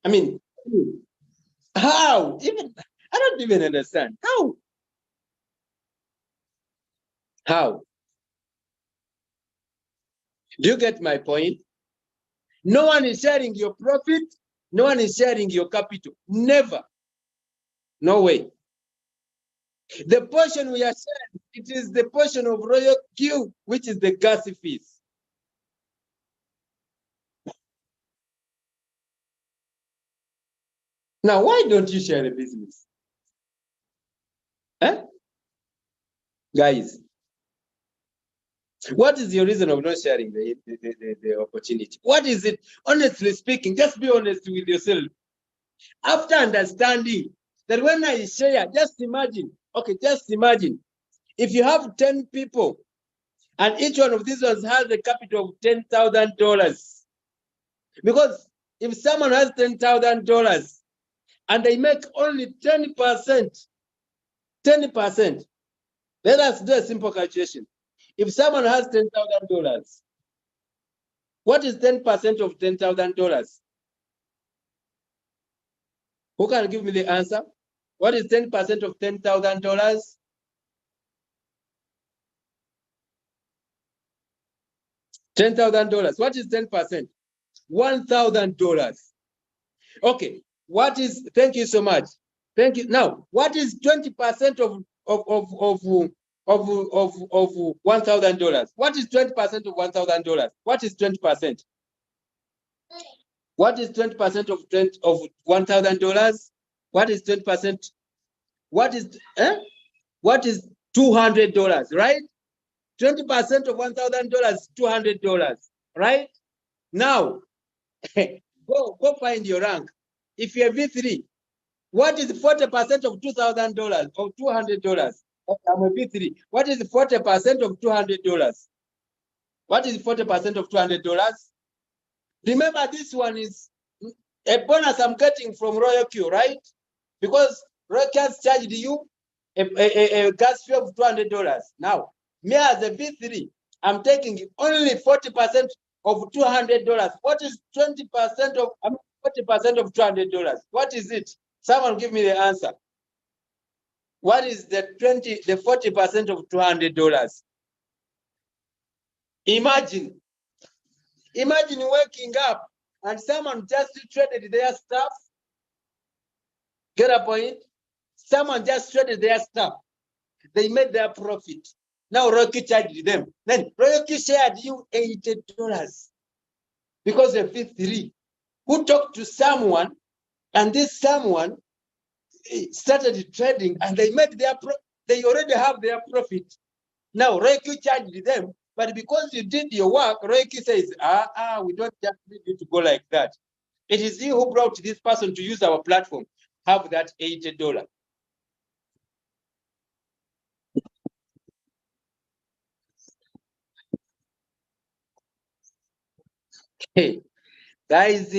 I mean, how? Even I don't even understand. How? How? Do you get my point? No one is sharing your profit, no one is sharing your capital. Never. No way. The portion we are sharing, it is the portion of Royalq, which is the gas fees. Now, why don't you share the business? Huh? Guys, what is your reason of not sharing the opportunity? What is it? Honestly speaking, just be honest with yourself. After understanding that when I share, just imagine, okay, just imagine, if you have 10 people and each one of these ones has a capital of $10,000, because if someone has $10,000 and they make only 10%, 10%, let us do a simple calculation. If someone has $10,000, what is 10% of $10,000? Who can give me the answer? What is 10% of $10,000? $10,000. What is 10%? $1,000. Okay. What is? Thank you so much. Thank you. Now, what is 20% of $1,000? What is 20% of $1,000? What is 20%? What is 20% of $1,000? What is 20%? What is $200? Right? 20% of $1,000 is $200, right? Now, go find your rank. If you're V3, what is 40% of $2,000 or $200? I'm a V3. What is 40% of $200? What is 40% of $200? Remember, this one is a bonus I'm getting from Royalq, right? Because Royalq has charged you a gas fee of $200. Now, me as a V3, I'm taking only 40% of $200. What is 20% of 40% of $200? What is it? Someone give me the answer. What is the 40% of $200? Imagine waking up and someone just traded their stuff. Get a point? Someone just traded their stuff. They made their profit. Now Royalq charged them. Then Royalq shared you $80 because of V3 who talked to someone, and this someone started trading, and they made they already have their profit. Now Royalq charged them, but because you did your work, Royalq says, we don't just need you to go like that. It is you who brought this person to use our platform. Have that $80. Hey, guys,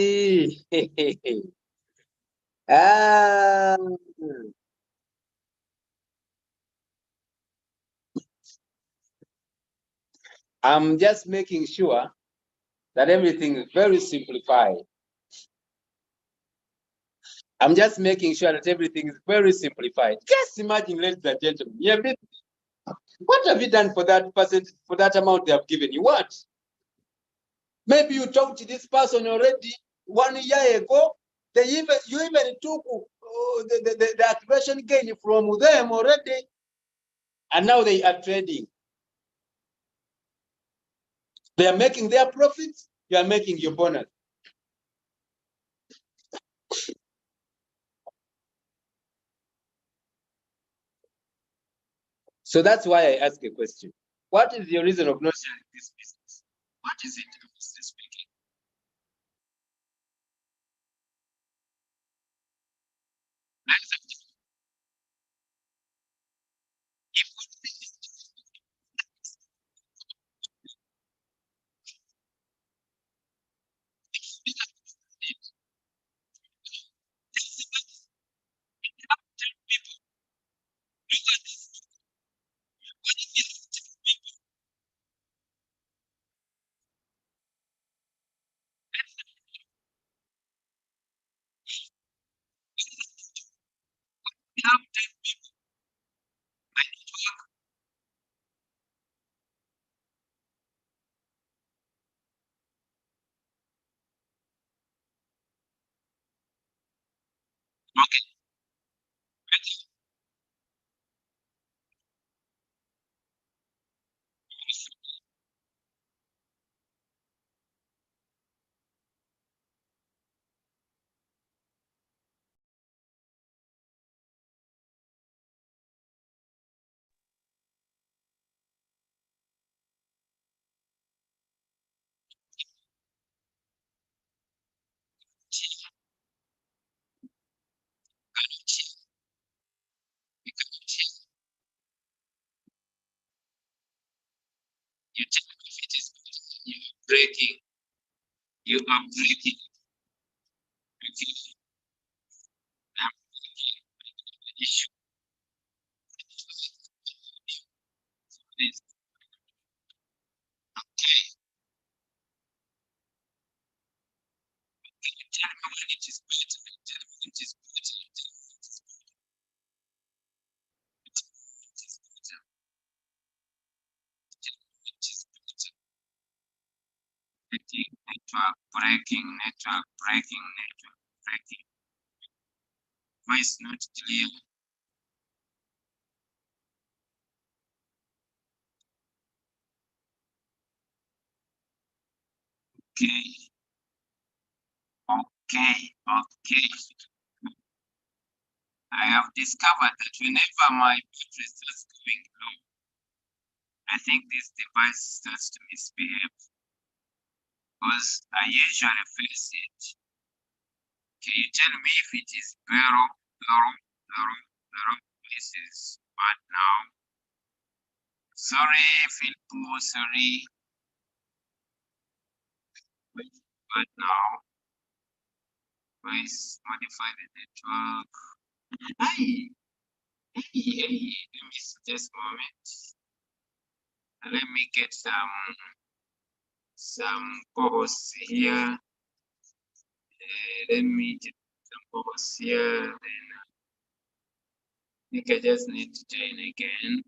I'm just making sure that everything is very simplified. I'm just making sure that everything is very simplified. Just imagine, ladies and gentlemen, what have you done for that person, for that amount they have given you? What? Maybe you talked to this person already 1 year ago. You even took the activation gain from them already, and now they are trading. They are making their profits. You are making your bonus. So that's why I ask a question. What is your reason of not sharing this business? What is it, honestly speaking? You tell me if it is breaking, you are breaking. Okay. I'm breaking the issue. This. Okay. You tell me when it is better. You tell me when it is better. You tell me when it is better. You tell me when it is better. You tell me when it is better. Network breaking, network breaking, network breaking. Voice not clear. Okay. Okay. Okay. I have discovered that whenever my battery starts going low, I think this device starts to misbehave because I usually face it. Can you tell me if it is zero? This is bad now. Sorry, Philpo, sorry. But now, please modify the network. Hey, let me just a moment. Let me get some co-hosts here. Let me get some co-hosts here. Then I think I just need to join again.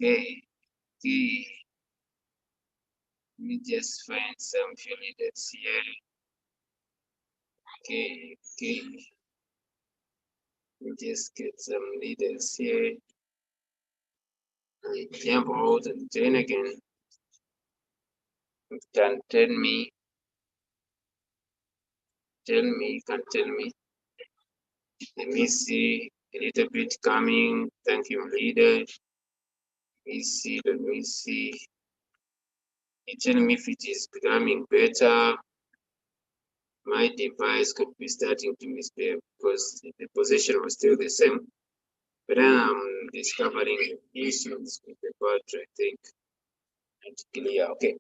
Okay. Let me just find some few leaders here. Okay. Let me just get some leaders here. I jump out and join again. You can tell me. You can tell me. Let me see a little bit coming. Thank you, leader. Let me see. You tell me if it is becoming better. My device could be starting to misbehave because the position was still the same. But then I'm discovering issues with the battery, I think. And clear. Okay.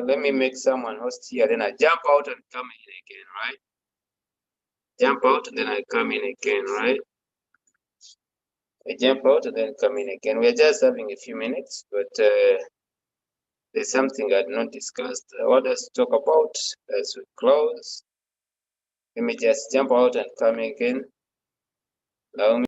Let me make someone host here. Then I jump out and come in again, right? Jump out, then I come in again, right? I jump out and then come in again. We're just having a few minutes, but there's something I'd not discussed. I want us to talk about as we close. Let me just jump out and come again. Allow me.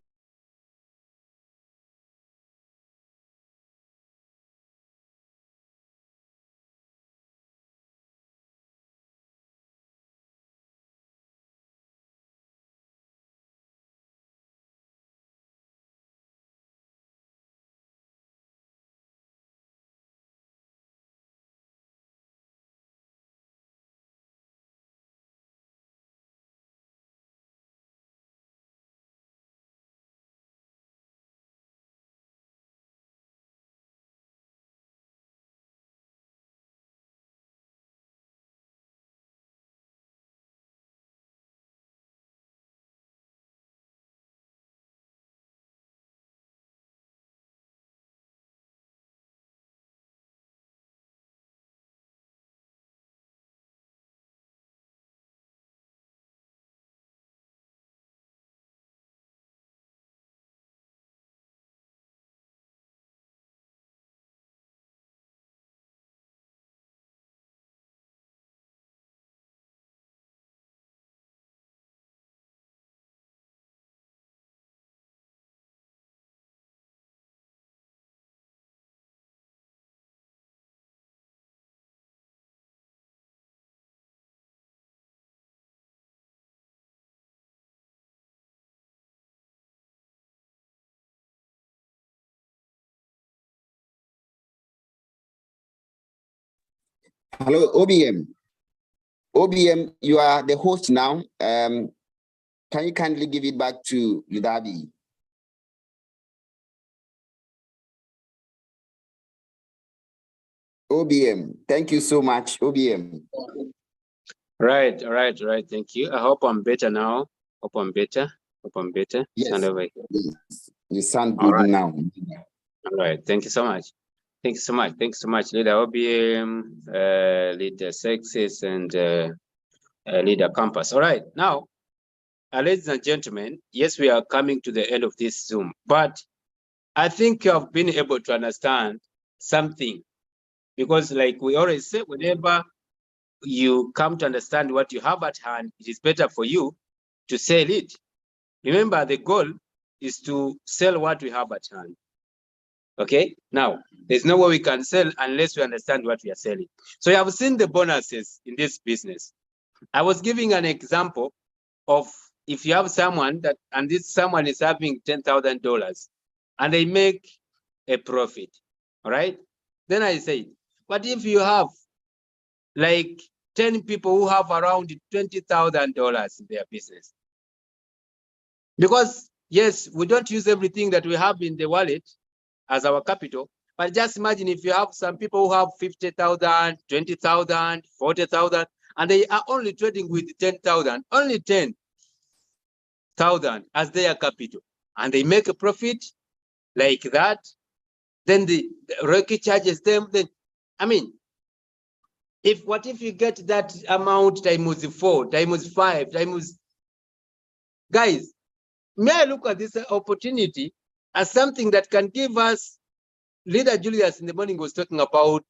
Hello, OBM. OBM, you are the host now. Can you kindly give it back to Ludabi? OBM, thank you so much, OBM.
Right. Thank you. I hope I'm better now.
Yes,
Sound over.
yes. You sound good now.
All right. Thank you so much. Thanks so much, Leader OBM, Leader Success, and Leader Campus. All right. Now, ladies and gentlemen, yes, we are coming to the end of this Zoom, but I think you have been able to understand something, because like we always say, whenever you come to understand what you have at hand, it is better for you to sell it. Remember, the goal is to sell what we have at hand. Okay, now there's no way we can sell unless we understand what we are selling. So you have seen the bonuses in this business. I was giving an example of if you have someone that, and this someone is having $10,000 and they make a profit, all right? Then I said, what if you have like 10 people who have around $20,000 in their business? Because Yes, we don't use everything that we have in the wallet as our capital, but just imagine if you have some people who have 50,000, 20,000, 40,000, and they are only trading with 10,000, only 10,000 as their capital, and they make a profit like that, then the Royalq charges them. Then, I mean, if you get that amount times 4, times 5, times, guys, may I look at this opportunity as something that can give us. Leader Julius in the morning was talking about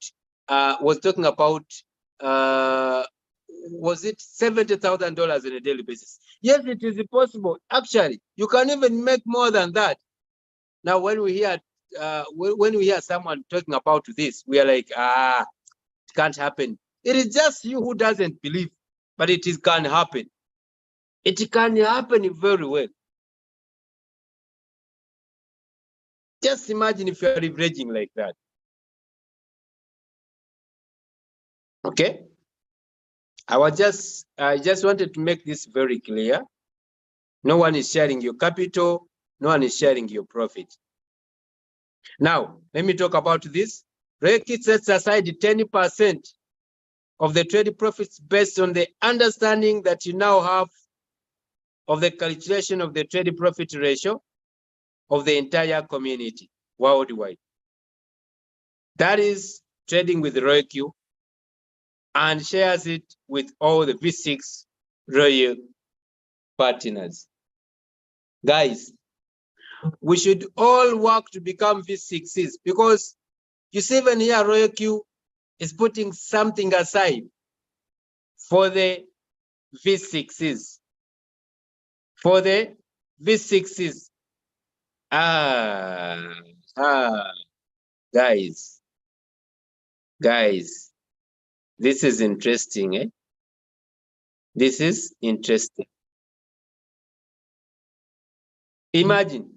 was it $70,000 on a daily basis? Yes, it is possible. Actually, you can even make more than that. Now, when we hear someone talking about this, we are like, it can't happen. It is just you who doesn't believe, but it can happen. It can happen very well. Just imagine if you are leveraging like that. Okay. I just wanted to make this very clear. No one is sharing your capital. No one is sharing your profit. Now, let me talk about this. Royalq sets aside 10% of the trade profits based on the understanding that you now have of the calculation of the trade profit ratio of the entire community worldwide. That is trading with Royalq and shares it with all the V6 Royalq partners. Guys, we should all work to become V6s, because you see, even here Royalq is putting something aside for the V6s. For the V6s. Guys, this is interesting, eh? This is interesting. Imagine,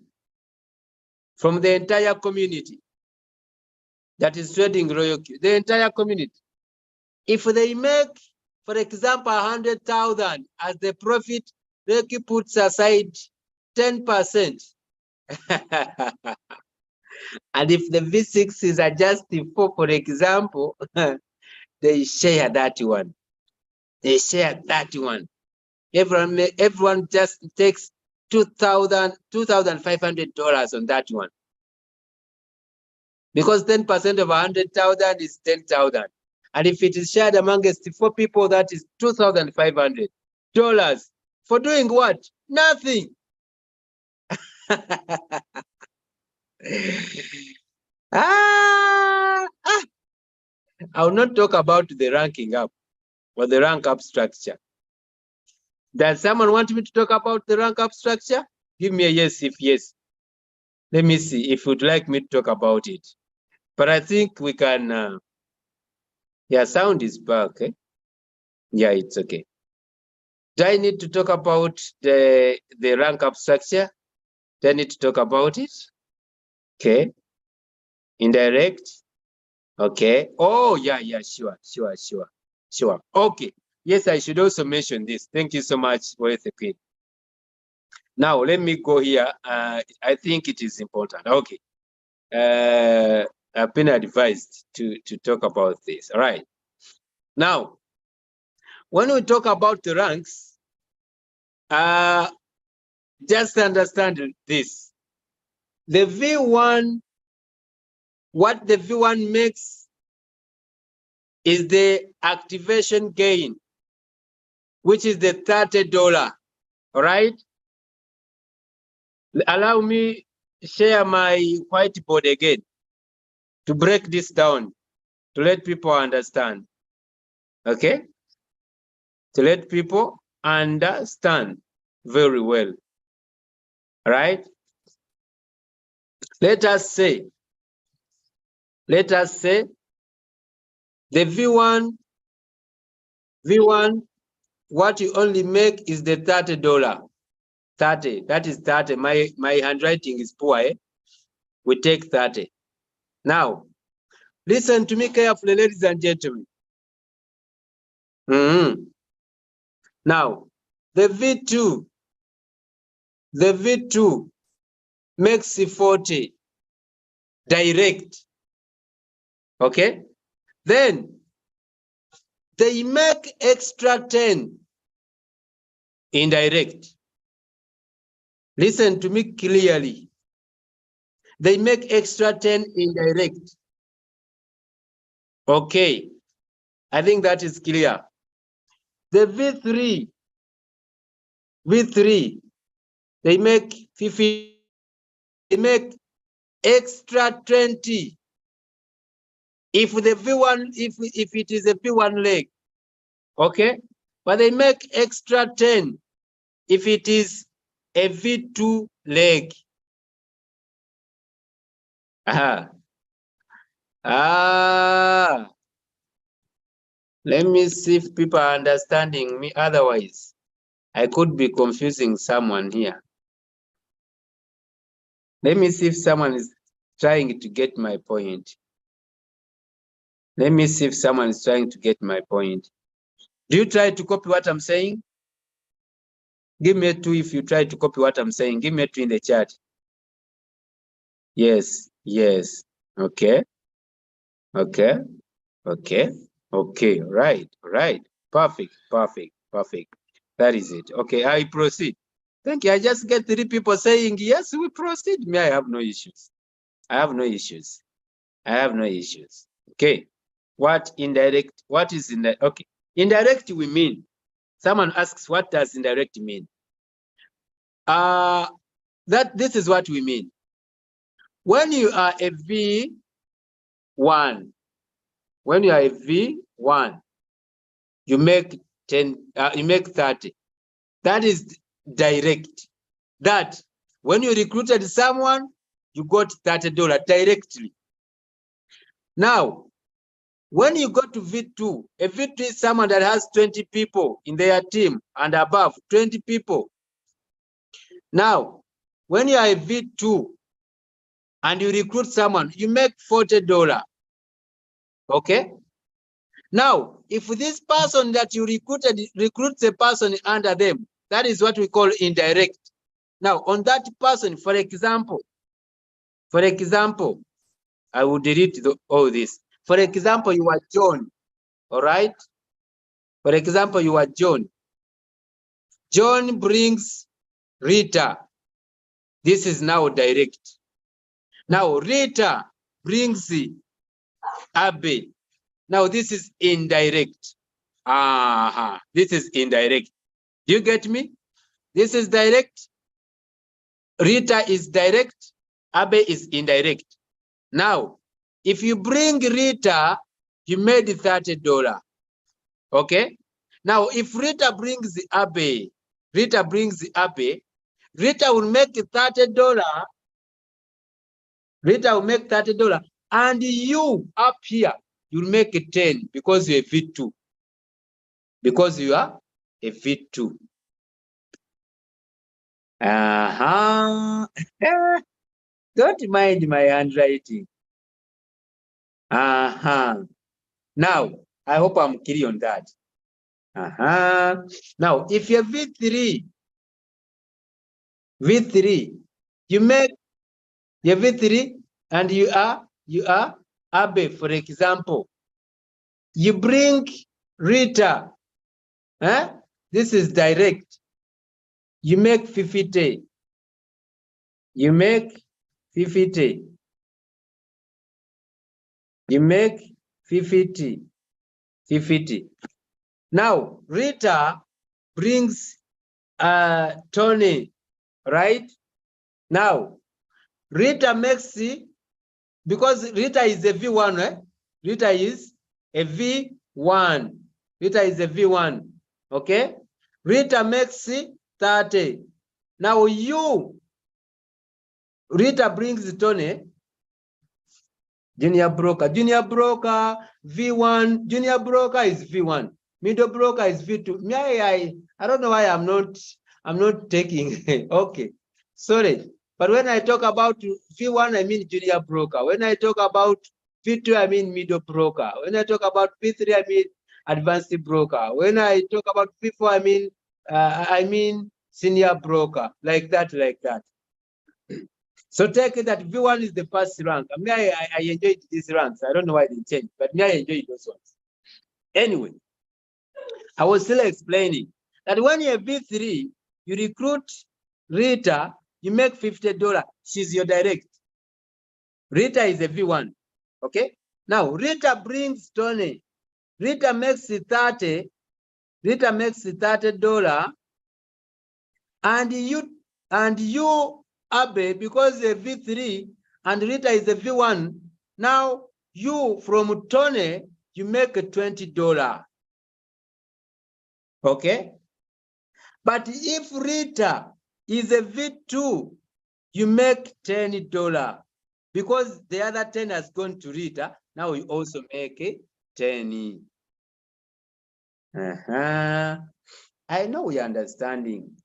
from the entire community that is trading Royalq, the entire community, if they make, for example, 100,000 as the profit, Royalq puts aside 10%. And if the V6s are just for example, they share that one. They share that one. Everyone just takes $2,500 on that one. Because 10% of 100,000 is 10,000. And if it is shared amongst 4 people, that is $2,500. For doing what? Nothing. I will not talk about the ranking up or the rank up structure. Does someone want me to talk about the rank up structure? Give me a yes if yes. Let me see if you'd like me to talk about it. But I think we can. Yeah, sound is back. Eh? Yeah, it's okay. Do I need to talk about the rank up structure? Do I need to talk about it? Okay. Indirect. Okay. Oh, yeah, sure. Okay. Yes, I should also mention this. Thank you so much, Royalq Queen. Now, let me go here. I think it is important. Okay. I've been advised to talk about this. All right. Now, when we talk about the ranks, just understand this. The V1, what the V1 makes is the activation gain, which is the $30. All right. Allow me share my whiteboard again to break this down, to let people understand. Okay? To let people understand very well. All right? Let us say the V1, what you only make is the $30. 30, that is 30. My handwriting is poor, eh? We take 30. Now, listen to me carefully, ladies and gentlemen. Now, the V2, the V2 makes 40 direct. Okay? Then they make extra 10 indirect. Listen to me clearly. They make extra 10 indirect. Okay. I think that is clear. The V3, they make 50, they make extra 20. If the V1, if it is a V1 leg, okay? But they make extra 10 if it is a V2 leg. Let me see if people are understanding me. Otherwise, I could be confusing someone here. Let me see if someone is trying to get my point. Let me see if someone is trying to get my point. Do you try to copy what I'm saying? Give me a 2 if you try to copy what I'm saying. Give me a 2 in the chat. Yes, yes. Okay. Okay. Okay. Okay. Right. Right. Perfect. Perfect. Perfect. That is it. Okay. I proceed. Thank you. I just get 3 people saying, yes, we proceed. Me, I have no issues. I have no issues. I have no issues. Okay. What indirect? What is indirect? Okay. Indirect we mean. Someone asks, what does indirect mean? This is what we mean. When you are a V1, when you are a V1, you make 10, you make 30. That is direct. That when you recruited someone, you got $30 directly. Now, when you go to V2, a V2 is someone that has 20 people in their team and above, 20 people. Now, when you are a V2 and you recruit someone, you make $40. Okay? Now, if this person that you recruited recruits a person under them, that is what we call indirect. Now, on that person, for example, I will delete all this. For example, you are John, all right? For example, you are John. John brings Rita. This is now direct. Now, Rita brings Abe. Now, this is indirect. This is indirect. Do you get me? This is direct. Rita is direct. Abe is indirect. Now, if you bring Rita, you made $30. Okay? Now, if Rita brings Abe, Rita will make $30. Rita will make $30. And you up here, you'll make 10 because you're a V2. Because you are a V2. Don't mind my handwriting. Now, I hope I'm clear on that. Now, if you're V3, you make your V3 and you are Abe, for example. You bring Rita. This is direct. You make 50. You make 50. You make 50. Now, Rita brings Tony, right? Now, Rita makes, because Rita is a V1, eh? Rita is a V1. Rita is a V1, okay? Rita makes 30. Now Rita brings Tony, junior broker, V1, junior broker is V1, middle broker is V2. I don't know why I'm not taking, okay, sorry. But when I talk about V1, I mean junior broker. When I talk about V2, I mean middle broker. When I talk about V3, I mean advanced broker. When I talk about V4, I mean senior broker, like that, like that. So take it that V1 is the first rank. I mean, I enjoyed these ranks. I don't know why they changed, but me, I enjoyed those ones. Anyway, I was still explaining that when you're V3, you recruit Rita, you make $50. She's your direct. Rita is a V1. Okay? Now, Rita brings Tony. Rita makes 30. Rita makes $30. And you, Abe, because you're V3 and Rita is a V1, now you from Tony, you make $20. Okay? But if Rita is a V2, you make $10 because the other 10 has gone to Rita. Now you also make 10. I know we're understanding.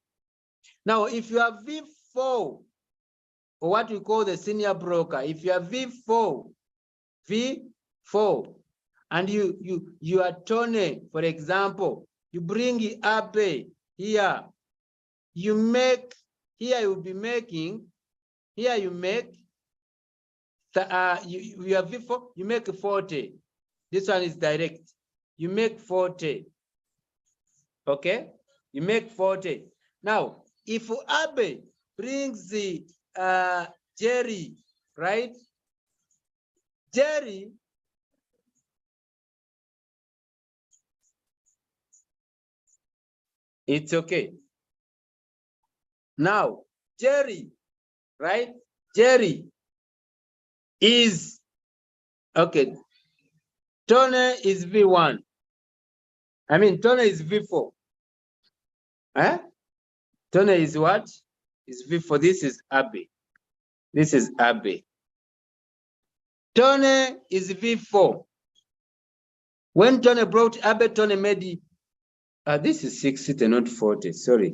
Now, if you are V4, or what we call the senior broker, if you are V4, and you are Tony, for example, you bring Abe here, you make, here you'll be making, here you make, you have V4, you make 40. This one is direct. You make 40. Okay? You make 40. Now, if Abe brings the Jerry, right? Jerry, it's okay. Now, Jerry, right? Jerry is, okay, Tony is V1. I mean, Tony is V4. Huh? Tony is what? Is V4. This is Abe. This is Abe. Tony is V4. When Tony brought Abe, Tony made this is 60, not 40. Sorry.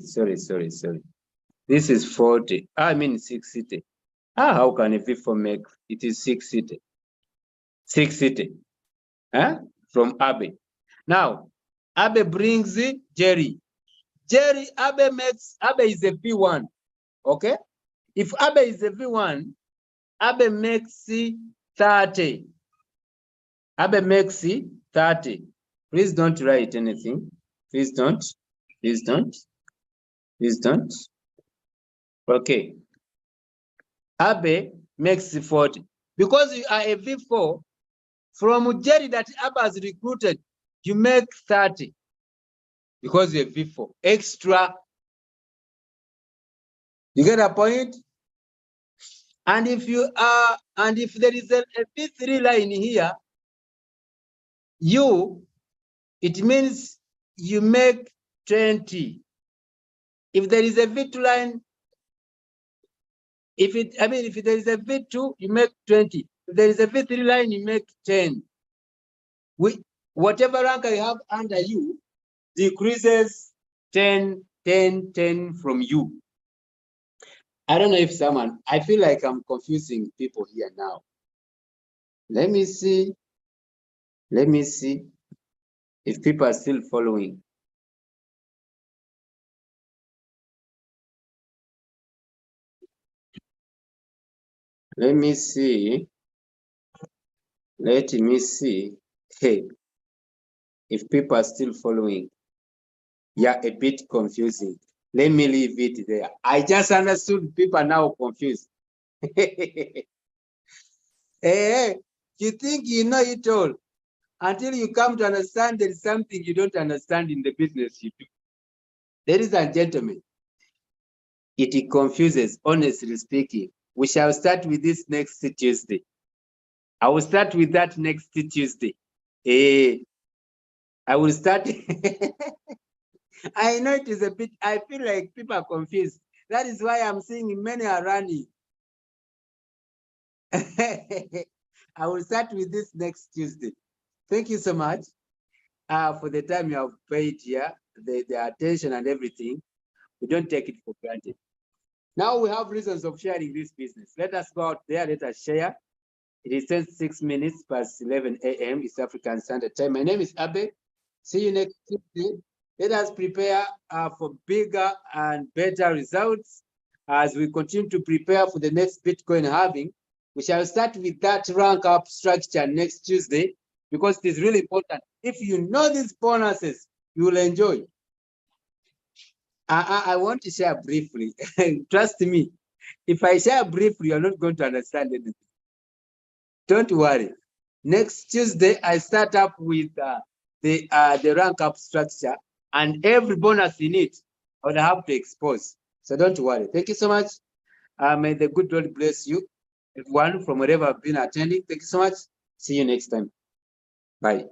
This is 40. I mean 60. How can a V4 make? It is 60. 60. Huh? From Abe. Now, Abe brings Jerry. Jerry, Abe is a V1. Okay? If Abe is a V1, Abe makes 30. Abe makes 30. Please don't write anything. Please don't. Please don't. Please don't. Okay. Abe makes 40. Because you are a V4, from Jerry that Abe has recruited, you make 30. Because you're a V4. Extra. You get a point? And if you are, and if there is a V3 line here, it means you make 20. If there is a V2 line, if there is a V2, you make 20. If there is a V3 line, you make 10. Whatever rank I have under you decreases 10 from you. I don't know if I feel like I'm confusing people here now. Let me see if people are still following. Let me see. Hey, if people are still following. Yeah, a bit confusing. Let me leave it there. I just understood people are now confused. Hey, you think you know it all until you come to understand there is something you don't understand in the business you do. Ladies and gentlemen, it confuses, honestly speaking. We shall start with this next Tuesday. I will start with that next Tuesday. I will start. I know it is a bit, I feel like people are confused. That is why I'm seeing many are running. I will start with this next Tuesday. Thank you so much for the time you have paid here, the attention and everything. We don't take it for granted. Now we have reasons of sharing this business. Let us go out there, let us share. It is 6 minutes past 11 a.m. East African Standard Time. My name is Abe. See you next Tuesday. Let us prepare for bigger and better results as we continue to prepare for the next Bitcoin halving. We shall start with that rank up structure next Tuesday because it is really important. If you know these bonuses, you will enjoy. I want to share briefly. Trust me, if I share briefly, you're not going to understand anything. Don't worry. Next Tuesday, I start up with the rank up structure, and every bonus in it, I would have to expose. So don't worry. Thank you so much. May the good Lord bless you. Everyone from wherever I've been attending, thank you so much. See you next time. Bye.